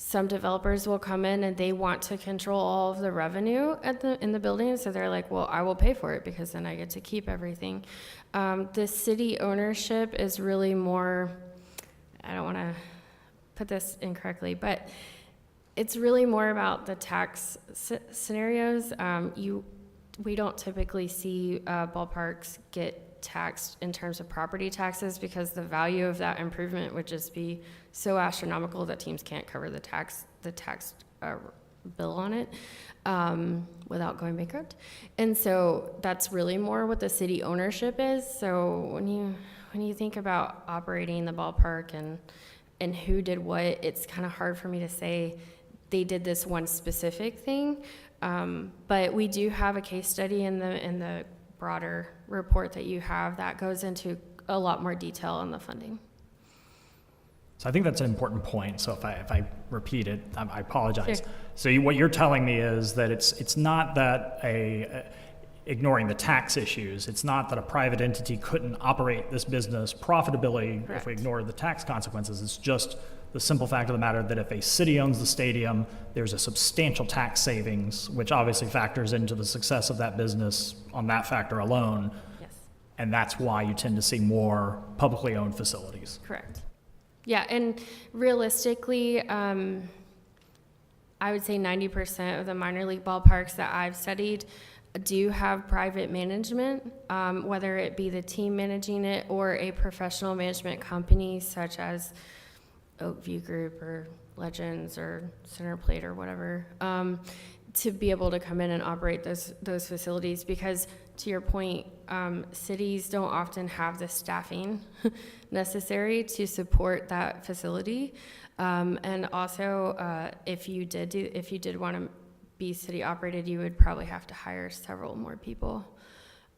Some developers will come in and they want to control all of the revenue in the building, so they're like, well, I will pay for it because then I get to keep everything. The city ownership is really more, I don't want to put this incorrectly, but it's really more about the tax scenarios. We don't typically see ballparks get taxed in terms of property taxes because the value of that improvement would just be so astronomical that teams can't cover the tax bill on it without going bankrupt. And so that's really more what the city ownership is. So when you think about operating the ballpark and who did what, it's kind of hard for me to say they did this one specific thing. But we do have a case study in the broader report that you have that goes into a lot more detail on the funding. So I think that's an important point. So if I repeat it, I apologize. Sure. So what you're telling me is that it's not that ignoring the tax issues, it's not that a private entity couldn't operate this business profitably if we ignore the tax consequences. It's just the simple fact of the matter that if a city owns the stadium, there's a substantial tax savings, which obviously factors into the success of that business on that factor alone. Yes. And that's why you tend to see more publicly owned facilities. Correct. Yeah, and realistically, I would say 90% of the minor league ballparks that I've studied do have private management, whether it be the team managing it or a professional management company such as Oakview Group or Legends or Center Plate or whatever, to be able to come in and operate those facilities. Because to your point, cities don't often have the staffing necessary to support that facility. And also, if you did want to be city operated, you would probably have to hire several more people.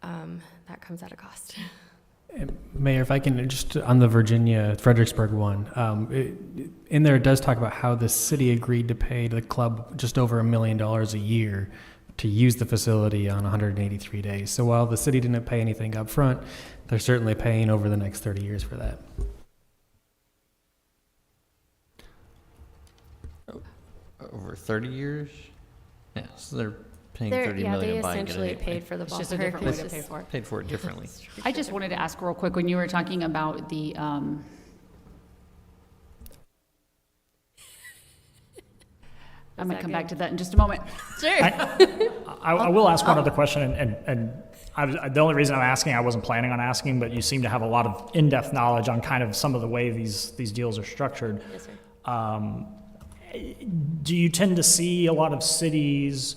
That comes at a cost. Mayor, if I can, just on the Virginia Fredericksburg one, in there it does talk about how the city agreed to pay the club just over $1 million a year to use the facility on 183 days. So while the city didn't pay anything up front, they're certainly paying over the next 30 years for that. Over 30 years? Yeah, so they're paying They're- 30 yeah, million they buying it essentially anyway. paid for the It's just a ballpark. different way It's to just- pay for it. Paid for it differently. I just wanted to ask real quick, when you were talking about the, I'm going to come back to that in just a moment. Sure. I will ask one other question, and the only reason I'm asking, I wasn't planning on asking, but you seem to have a lot of in-depth knowledge on kind of some of the way these deals are structured. Yes, sir. Do you tend to see a lot of cities,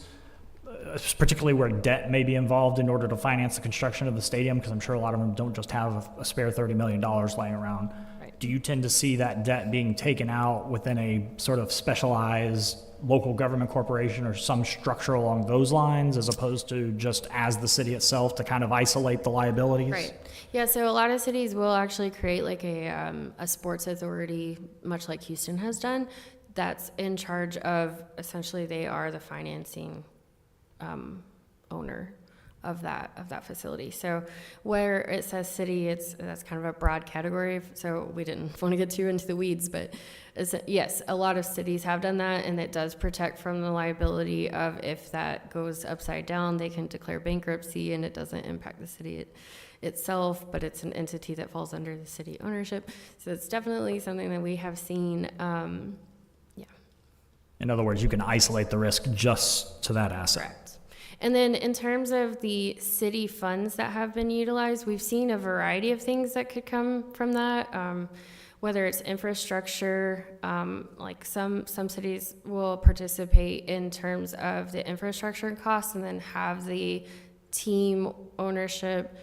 particularly where debt may be involved in order to finance the construction of the stadium? Because I'm sure a lot of them don't just have a spare $30 million laying around. Right. Do you tend to see that debt being taken out within a sort of specialized local government corporation or some structure along those lines, as opposed to just as the city itself to kind of isolate the liabilities? Right. Yeah, so a lot of cities will actually create like a sports authority, much like Houston has done, that's in charge of, essentially they are the financing owner of that facility. So where it says city, that's kind of a broad category, so we didn't want to get too into the weeds, but yes, a lot of cities have done that, and it does protect from the liability of if that goes upside down, they can declare bankruptcy, and it doesn't impact the city itself, but it's an entity that falls under the city ownership. So it's definitely something that we have seen. In other words, you can isolate the risk just to that asset. Correct. And then in terms of the city funds that have been utilized, we've seen a variety of things that could come from that. Whether it's infrastructure, like some cities will participate in terms of the infrastructure costs and then have the team ownership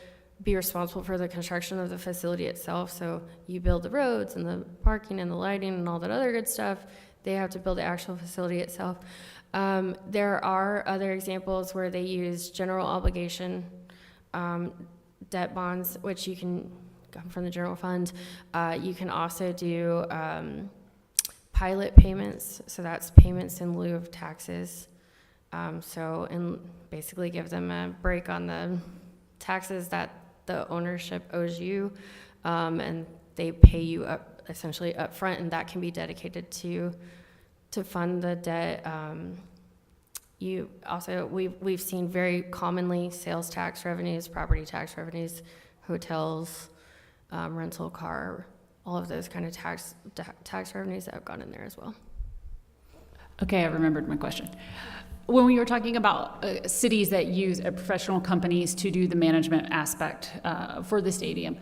be responsible for the construction of the facility itself. So you build the roads and the parking and the lighting and all that other good stuff. They have to build the actual facility itself. There are other examples where they use general obligation debt bonds, which you can come from the general fund. You can also do pilot payments, so that's payments in lieu of taxes. And basically give them a break on the taxes that the ownership owes you, and they pay you up essentially up front, and that can be dedicated to fund the debt. We've seen very commonly sales tax revenues, property tax revenues, hotels, rental car, all of those kind of tax revenues that have gone in there as well. Okay, I remembered my question. When we were talking about cities that use professional companies to do the management aspect for the stadium,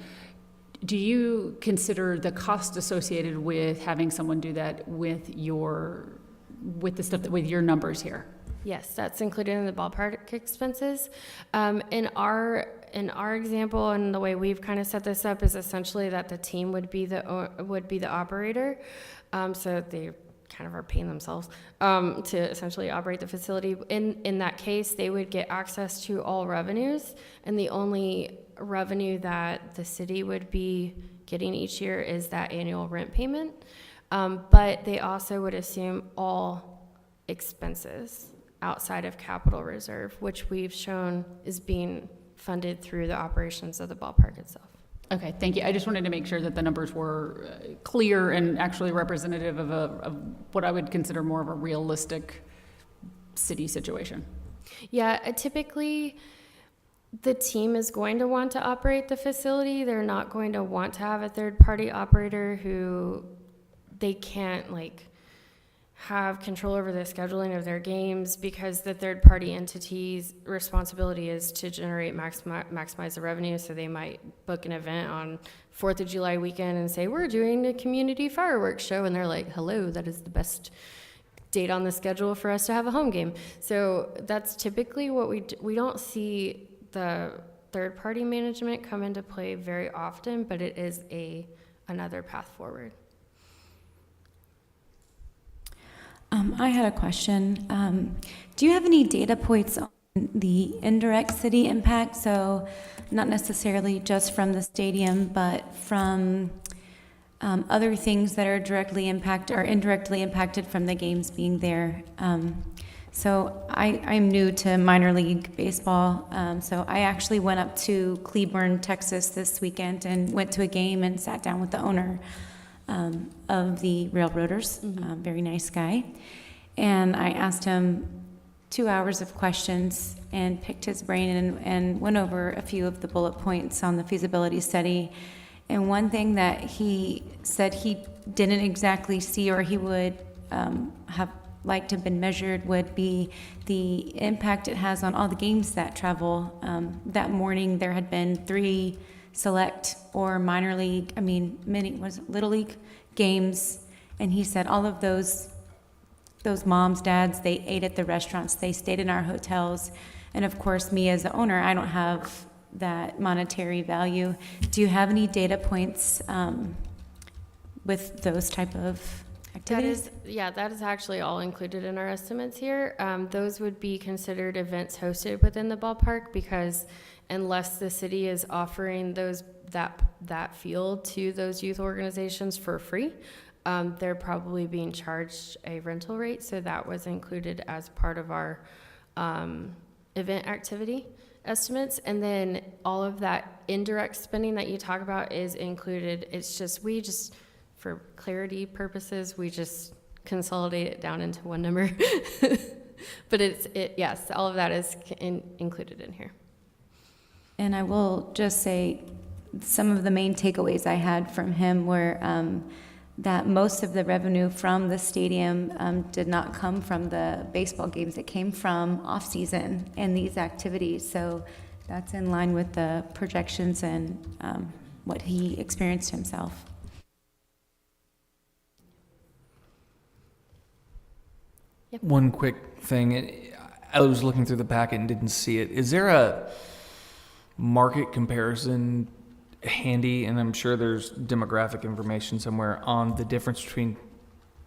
do you consider the cost associated with having someone do that with your numbers here? Yes, that's included in the ballpark expenses. In our example, and the way we've kind of set this up is essentially that the team would be the operator. So they kind of are paying themselves to essentially operate the facility. In that case, they would get access to all revenues, and the only revenue that the city would be getting each year is that annual rent payment. But they also would assume all expenses outside of capital reserve, which we've shown is being funded through the operations of the ballpark itself. Okay, thank you. I just wanted to make sure that the numbers were clear and actually representative of what I would consider more of a realistic city situation. Yeah, typically the team is going to want to operate the facility. They're not going to want to have a third-party operator who they can't have control over the scheduling of their games, because the third-party entity's responsibility is to maximize the revenue. So they might book an event on 4th of July weekend and say, we're doing a community fireworks show. And they're like, hello, that is the best date on the schedule for us to have a home game. So that's typically what we don't see the third-party management come into play very often, but it is another path forward. I had a question. Do you have any data points on the indirect city impact? So not necessarily just from the stadium, but from other things that are directly impacted or indirectly impacted from the games being there. So I'm new to minor league baseball. So I actually went up to Cleburne, Texas this weekend and went to a game and sat down with the owner of the Railroaders, very nice guy. And I asked him, 2 hours of questions and picked his brain and went over a few of the bullet points on the feasibility study. And one thing that he said he didn't exactly see, or he would have liked to have been measured, would be the impact it has on all the games that travel. That morning, there had been 3 select or minor league, little league games, and he said all of those moms, dads, they ate at the restaurants, they stayed in our hotels, and of course, me as the owner, I don't have that monetary value. Do you have any data points with those type of activities? That is actually all included in our estimates here. Those would be considered events hosted within the ballpark, because unless the city is offering that field to those youth organizations for free, they're probably being charged a rental rate. So that was included as part of our event activity estimates. And then all of that indirect spending that you talk about is included. It's just, for clarity purposes, we just consolidate it down into one number. But yes, all of that is included in here. And I will just say some of the main takeaways I had from him were that most of the revenue from the stadium did not come from the baseball games. It came from off-season and these activities. So that's in line with the projections and what he experienced himself. Yep. One quick thing. I was looking through the packet and didn't see it. Is there a market comparison handy, and I'm sure there's demographic information somewhere, on the difference between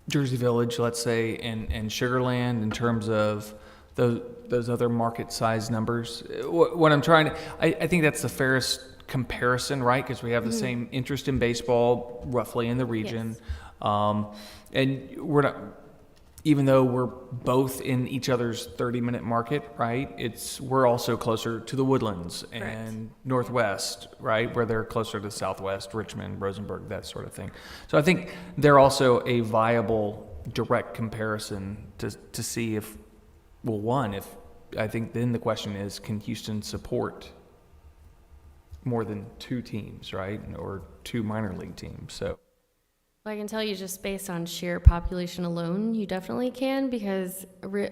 Jersey Village, let's say, and Sugarland in terms of those other market size numbers? What I'm trying to, I think that's the fairest comparison, right? Because we have the same interest in baseball roughly in the region. Yes. And we're not, even though we're both in each other's 30-minute market, right? We're also closer to the Woodlands and Northwest, right? Where they're closer to Southwest, Richmond, Rosenberg, that sort of thing. So I think they're also a viable direct comparison to see if, I think then the question is, can Houston support more than 2 teams, right? Or 2 minor league teams, so. Well, I can tell you just based on sheer population alone, you definitely can, because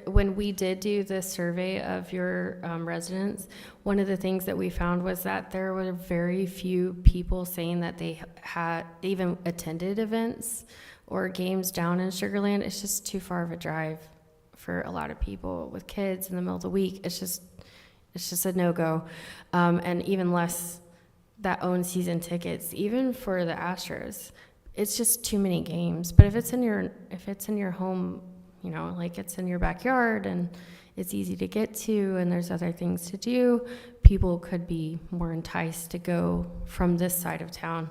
when we did do the survey of your residents, one of the things that we found was that there were very few people saying that they had even attended events or games down in Sugarland. It's just too far of a drive for a lot of people with kids in the middle of the week. It's just a no-go. And even less that own season tickets, even for the Astros. It's just too many games. But if it's in your home, like it's in your backyard and it's easy to get to and there's other things to do, people could be more enticed to go from this side of town.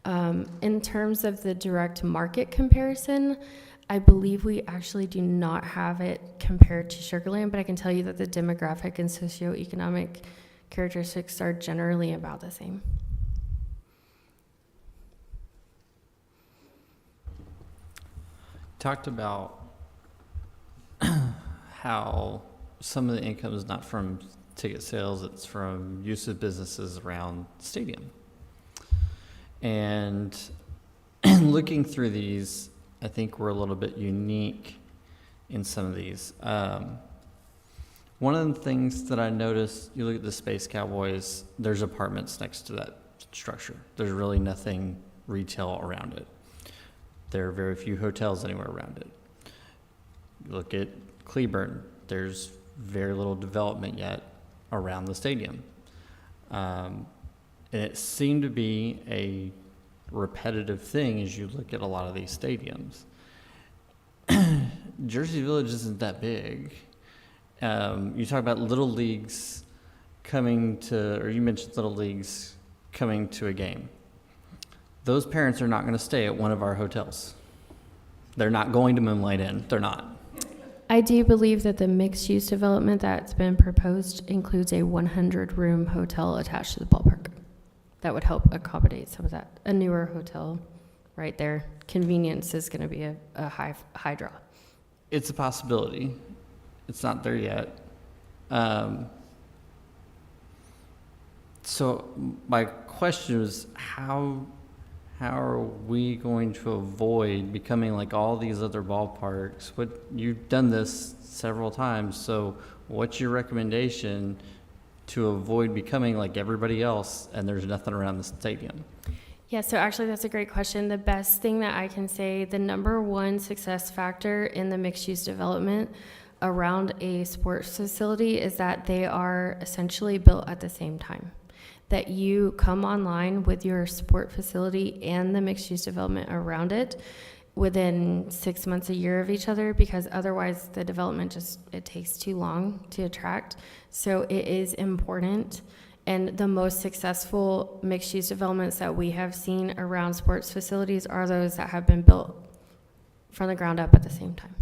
In terms of the direct market comparison, I believe we actually do not have it compared to Sugarland, but I can tell you that the demographic and socioeconomic characteristics are generally about the same. Talked about how some of the income is not from ticket sales, it's from use of businesses around the stadium. And looking through these, I think we're a little bit unique in some of these. One of the things that I noticed, you look at the Space Cowboys, there's apartments next to that structure. There's really nothing retail around it. There are very few hotels anywhere around it. You look at Cleburne, there's very little development yet around the stadium. And it seemed to be a repetitive thing as you look at a lot of these stadiums. Jersey Village isn't that big. You talk about little leagues coming to, or you mentioned little leagues coming to a game. Those parents are not going to stay at one of our hotels. They're not going to Moonlight Inn. They're not. I do believe that the mixed-use development that's been proposed includes a 100-room hotel attached to the ballpark. That would help accommodate some of that. A newer hotel right there. Convenience is going to be a high draw. It's a possibility. it's not there yet. So my question is, how are we going to avoid becoming like all these other ballparks? You've done this several times, so what's your recommendation to avoid becoming like everybody else and there's nothing around the stadium? Yeah, so actually that's a great question. The best thing that I can say, the number one success factor in the mixed-use development around a sports facility is that they are essentially built at the same time. That you come online with your sport facility and the mixed-use development around it within 6 months, a year of each other, because otherwise the development it takes too long to attract. So it is important. And the most successful mixed-use developments that we have seen around sports facilities are those that have been built from the ground up at the same time.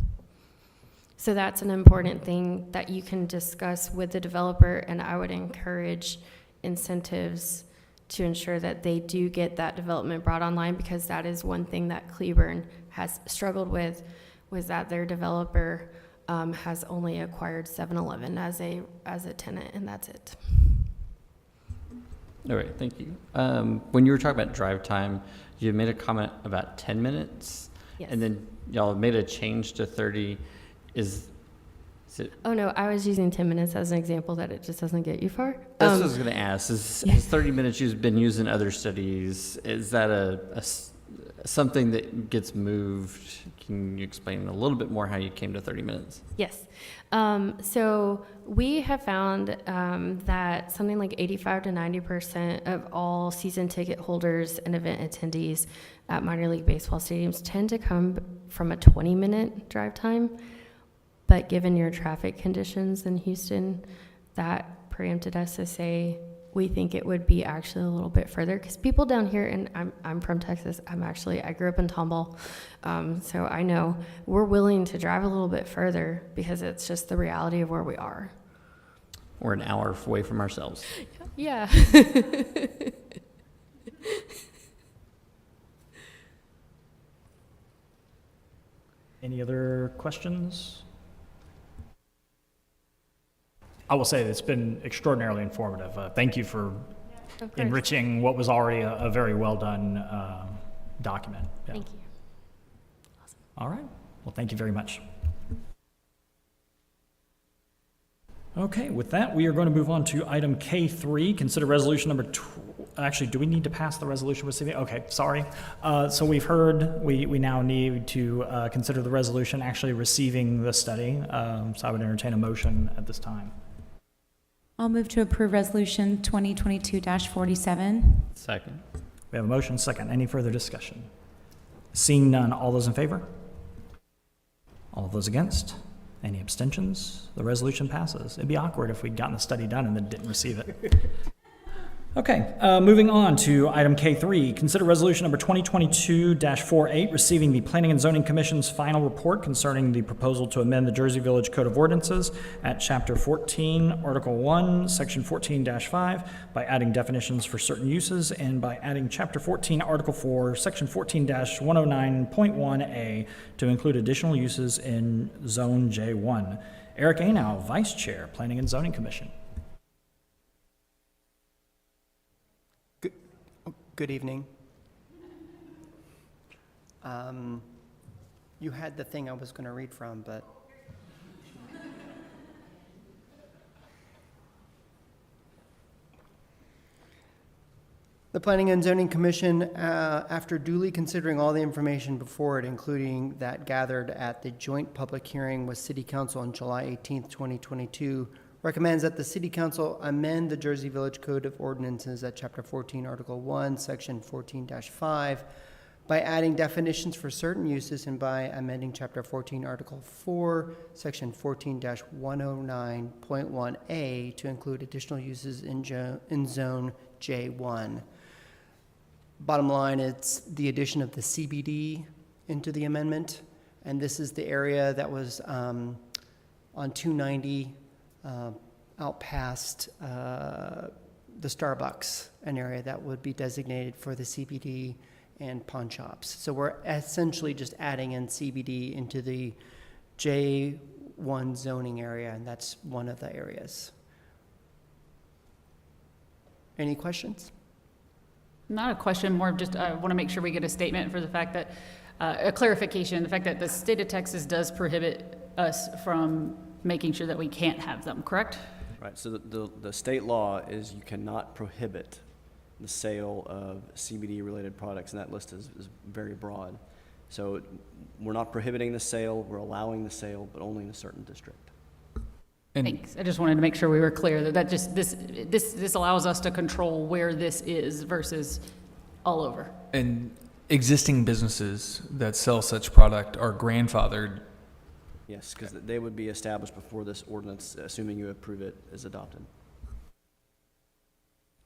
So that's an important thing that you can discuss with the developer, and I would encourage incentives to ensure that they do get that development brought online, because that is one thing that Cleburne has struggled with, was that their developer has only acquired 7-Eleven as a tenant, and that's it. All right, thank you. When you were talking about drive time, you made a comment about 10 minutes. Yes. And then y'all made a change to 30. Is it? Oh no, I was using 10 minutes as an example that it just doesn't get you far. That's what I was going to ask. Is 30 minutes you've been used in other studies? Is that something that gets moved? Can you explain a little bit more how you came to 30 minutes? Yes. So we have found that something like 85 to 90% of all season ticket holders and event attendees at minor league baseball stadiums tend to come from a 20-minute drive time. But given your traffic conditions in Houston, that preempted us to say we think it would be actually a little bit further, because people down here, and I'm from Texas, I grew up in Tomball, so I know we're willing to drive a little bit further because it's just the reality of where we are. We're an hour away from ourselves. Yeah. Any other questions? I will say that it's been extraordinarily informative. Thank you for enriching what was already a very well-done document. Yeah. Thank you. Awesome. All right. Well, thank you very much. Okay, with that, we are going to move on to item K3, consider resolution number actually, do we need to pass the resolution receiving? Okay, sorry. So we've heard, we now need to consider the resolution actually receiving the study. So I would entertain a motion at this time. I'll move to approve Resolution 2022-47. Second. We have a motion, second. Any further discussion? Seeing none, all those in favor? All those against? Any abstentions? The resolution passes. It'd be awkward if we'd gotten the study done and then didn't receive it. Okay, moving on to item K3, consider resolution number 2022-48, receiving the Planning and Zoning Commission's final report concerning the proposal to amend the Jersey Village Code of Ordinances at Chapter 14, Article 1, Section 14-5, by adding definitions for certain uses and by adding Chapter 14, Article 4, Section 14-109.1A to include additional uses in Zone J1. Eric Anow, Vice Chair, Planning and Zoning Commission. Good evening. You had the thing I was going to read from, but the Planning and Zoning Commission, after duly considering all the information before it, including that gathered at the joint public hearing with City Council on July 18th, 2022, recommends that the City Council amend the Jersey Village Code of Ordinances at Chapter 14, Article 1, Section 14-5 by adding definitions for certain uses and by amending Chapter 14, Article 4, Section 14-109.1A to include additional uses in Zone J1. Bottom line, it's the addition of the CBD into the amendment, and this is the area that was on 290 out past the Starbucks, an area that would be designated for the CBD and pawn shops. So we're essentially just adding in CBD into the J1 one zoning area, and that's one of the areas. Any questions? Not a question, more of just, I want to make sure we get a statement for the fact that, a clarification, the fact that the state of Texas does prohibit us from making sure that we can't have them, correct? Right, so the state law is you cannot prohibit the sale of CBD-related products, and that list is very broad. So we're not prohibiting the sale, we're allowing the sale, but only in a certain district. And Thanks. I just wanted to make sure we were clear that just, this allows us to control where this is versus all over. And existing businesses that sell such product are grandfathered. Yes, because they would be established before this ordinance, assuming you approve it, is adopted.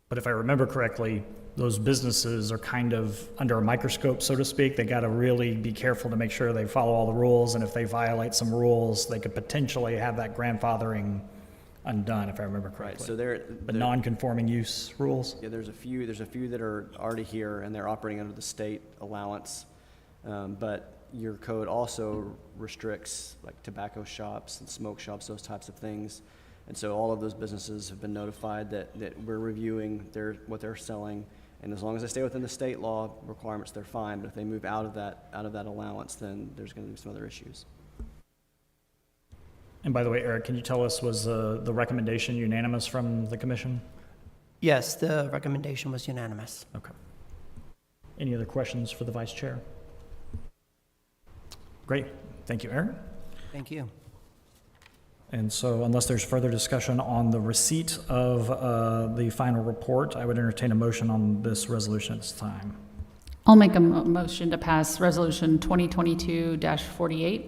But if I remember correctly, those businesses are kind of under a microscope, so to speak. They got to really be careful to make sure they follow all the rules, and if they violate some rules, they could potentially have that grandfathering undone, if I remember correctly. So they're The non-conforming use rules. Yeah, there's a few that are already here and they're operating under the state allowance. But your code also restricts like tobacco shops and smoke shops, those types of things. And so all of those businesses have been notified that we're reviewing what they're selling. And as long as they stay within the state law requirements, they're fine. But if they move out of that allowance, then there's going to be some other issues. And by the way, Eric, can you tell us, was the recommendation unanimous from the commission? Yes, the recommendation was unanimous. Okay. Any other questions for the vice chair? Great. Thank you, Eric. Thank you. And so unless there's further discussion on the receipt of the final report, I would entertain a motion on this resolution at this time. I'll make a motion to pass Resolution 2022-48.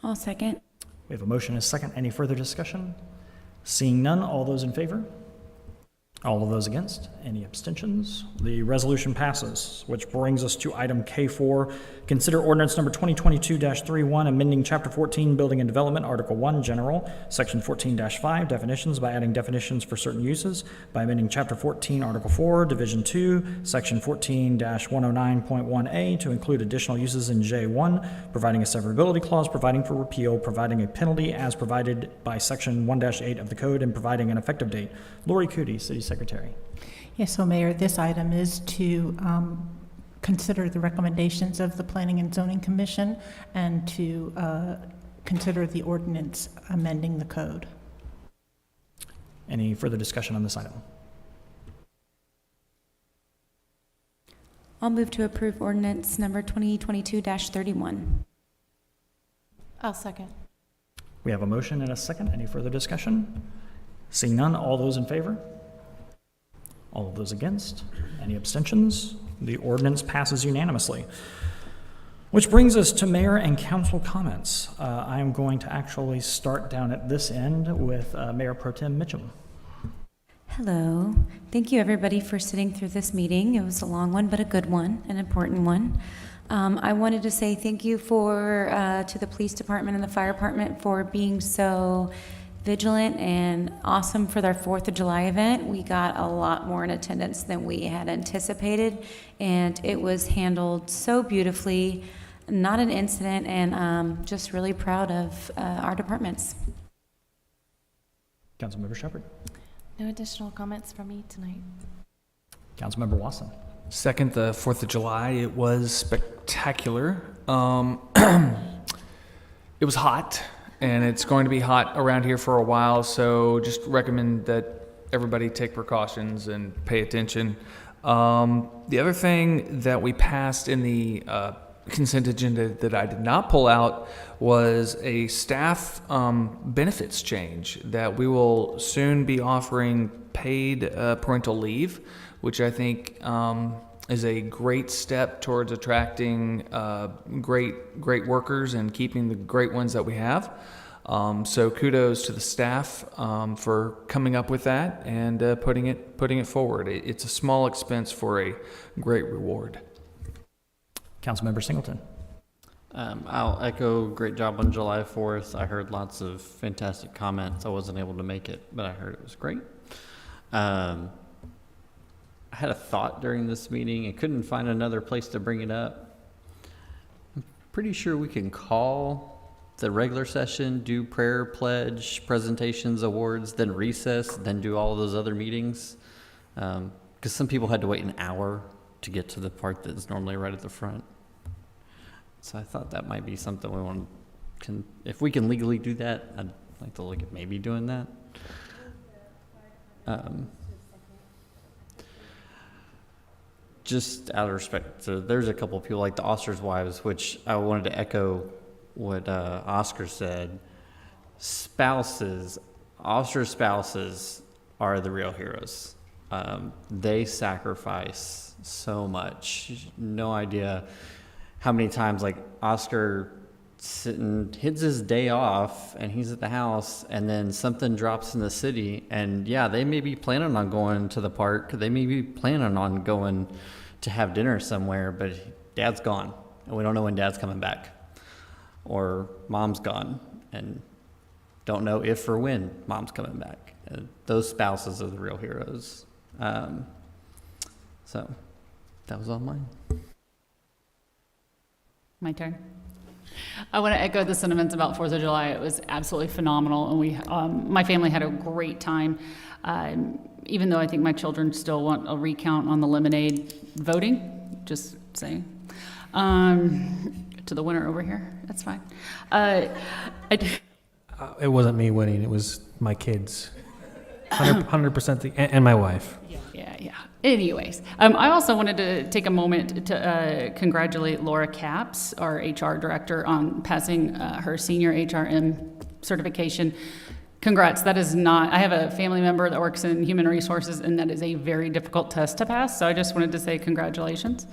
I'll second. We have a motion and a second. Any further discussion? Seeing none, all those in favor? All of those against? Any abstentions? The resolution passes, which brings us to item K4. Consider ordinance number 2022-31, amending Chapter 14, Building and Development, Article 1, General, Section 14-5, Definitions by adding definitions for certain uses, by amending Chapter 14, Article 4, Division 2, Section 14-109.1A to include additional uses in J1, providing a severability clause, providing for repeal, providing a penalty as provided by Section 1-8 of the Code, and providing an effective date. Lori Cootie, City Secretary. Yes, so Mayor, this item is to consider the recommendations of the Planning and Zoning Commission and to consider the ordinance amending the code. Any further discussion on this item? I'll move to approve ordinance number 2022-31. I'll second. We have a motion and a second. Any further discussion? Seeing none, all those in favor? All of those against? Any abstentions? The ordinance passes unanimously. Which brings us to mayor and council comments. I am going to actually start down at this end with Mayor Pro Tem Mitchum. Hello. Thank you, everybody, for sitting through this meeting. It was a long one, but a good one, an important one. I wanted to say thank you to the police department and the fire department for being so vigilant and awesome for their 4th of July event. We got a lot more in attendance than we had anticipated, and it was handled so beautifully, not an incident, and just really proud of our departments. Councilmember Shepherd. No additional comments from me tonight. Councilmember Watson. Second, the 4th of July, it was spectacular. It was hot, and it's going to be hot around here for a while, so just recommend that everybody take precautions and pay attention. The other thing that we passed in the consent agenda that I did not pull out was a staff benefits change, that we will soon be offering paid parental leave, which I think is a great step towards attracting great workers and keeping the great ones that we have. So kudos to the staff for coming up with that and putting it forward. It's a small expense for a great reward. Councilmember Singleton. I'll echo great job on July 4th. I heard lots of fantastic comments. I wasn't able to make it, but I heard it was great. I had a thought during this meeting and couldn't find another place to bring it up. I'm pretty sure we can call the regular session, do prayer, pledge, presentations, awards, then recess, then do all of those other meetings. Because some people had to wait an hour to get to the part that's normally right at the front. So I thought that might be something we want to, if we can legally do that, I'd like to look at maybe doing that. Just out of respect, so there's a couple of people like the Oster's wives, which I wanted to echo what Oscar said. Oster spouses are the real heroes. They sacrifice so much. No idea how many times, like, Oscar hits his day off and he's at the house, and then something drops in the city, and yeah, they may be planning on going to the park, they may be planning on going to have dinner somewhere, but dad's gone and we don't know when dad's coming back, or mom's gone and don't know if or when mom's coming back. Those spouses are the real heroes. So that was all mine. My turn. I want to echo the sentiments about 4th of July. It was absolutely phenomenal, and we, my family had a great time. Even though I think my children still want a recount on the lemonade voting, just saying. To the winner over here, that's fine. It wasn't me winning, it was my kids. 100% and my wife. Yeah. Anyways, I also wanted to take a moment to congratulate Laura Capps, our HR director, on passing her senior HRM certification. Congrats. That is not, I have a family member that works in human resources, and that is a very difficult test to pass. So I just wanted to say congratulations.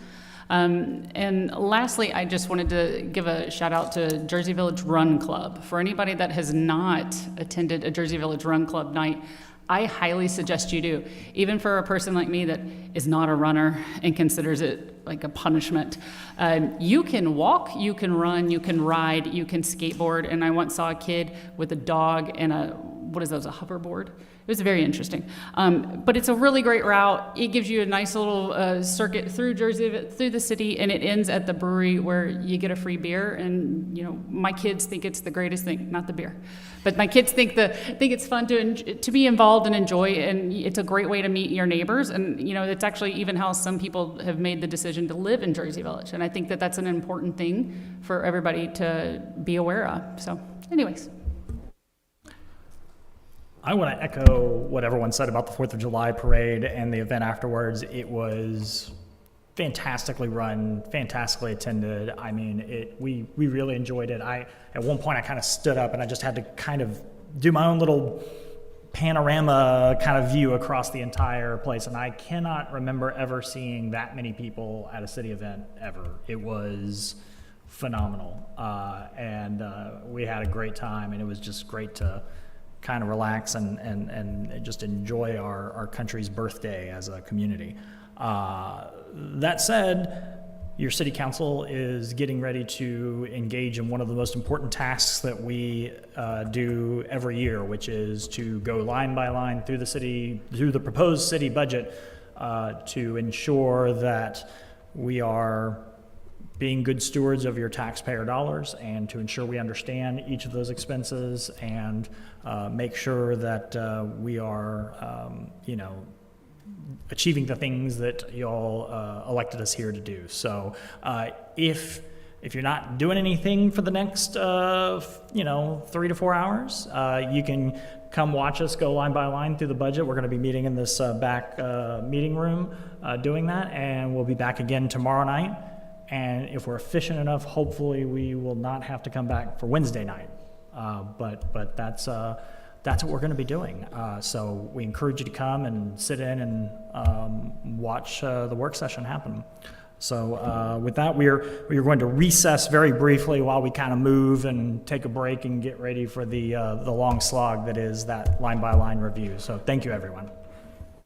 And lastly, I just wanted to give a shout out to Jersey Village Run Club. For anybody that has not attended a Jersey Village Run Club night, I highly suggest you do. Even for a person like me that is not a runner and considers it like a punishment. You can walk, you can run, you can ride, you can skateboard. And I once saw a kid with a dog and a hoverboard. It was very interesting. But it's a really great route. It gives you a nice little circuit through Jersey, through the city, and it ends at the brewery where you get a free beer. And, you know, my kids think it's the greatest thing, not the beer. But my kids think it's fun to be involved and enjoy, and it's a great way to meet your neighbors. And, you know, it's actually even how some people have made the decision to live in Jersey Village. And I think that that's an important thing for everybody to be aware of. So anyways. I want to echo what everyone said about the 4th of July parade and the event afterwards. It was fantastically run, fantastically attended. I mean, we really enjoyed it. At one point I kind of stood up and I just had to kind of do my own little panorama kind of view across the entire place. And I cannot remember ever seeing that many people at a city event ever. It was phenomenal. And we had a great time, and it was just great to kind of relax and just enjoy our country's birthday as a community. That said, your city council is getting ready to engage in one of the most important tasks that we do every year, which is to go line by line through the proposed city budget to ensure that we are being good stewards of your taxpayer dollars, and to ensure we understand each of those expenses and make sure that we are, achieving the things that y'all elected us here to do. So if you're not doing anything for the next, 3 to 4 hours, you can come watch us go line by line through the budget. We're going to be meeting in this back meeting room doing that, and we'll be back again tomorrow night. And if we're efficient enough, hopefully we will not have to come back for Wednesday night. But that's what we're going to be doing. So we encourage you to come and sit in and watch the work session happen. So with that, we are going to recess very briefly while we kind of move and take a break and get ready for the long slog that is that line by line review. So thank you, everyone.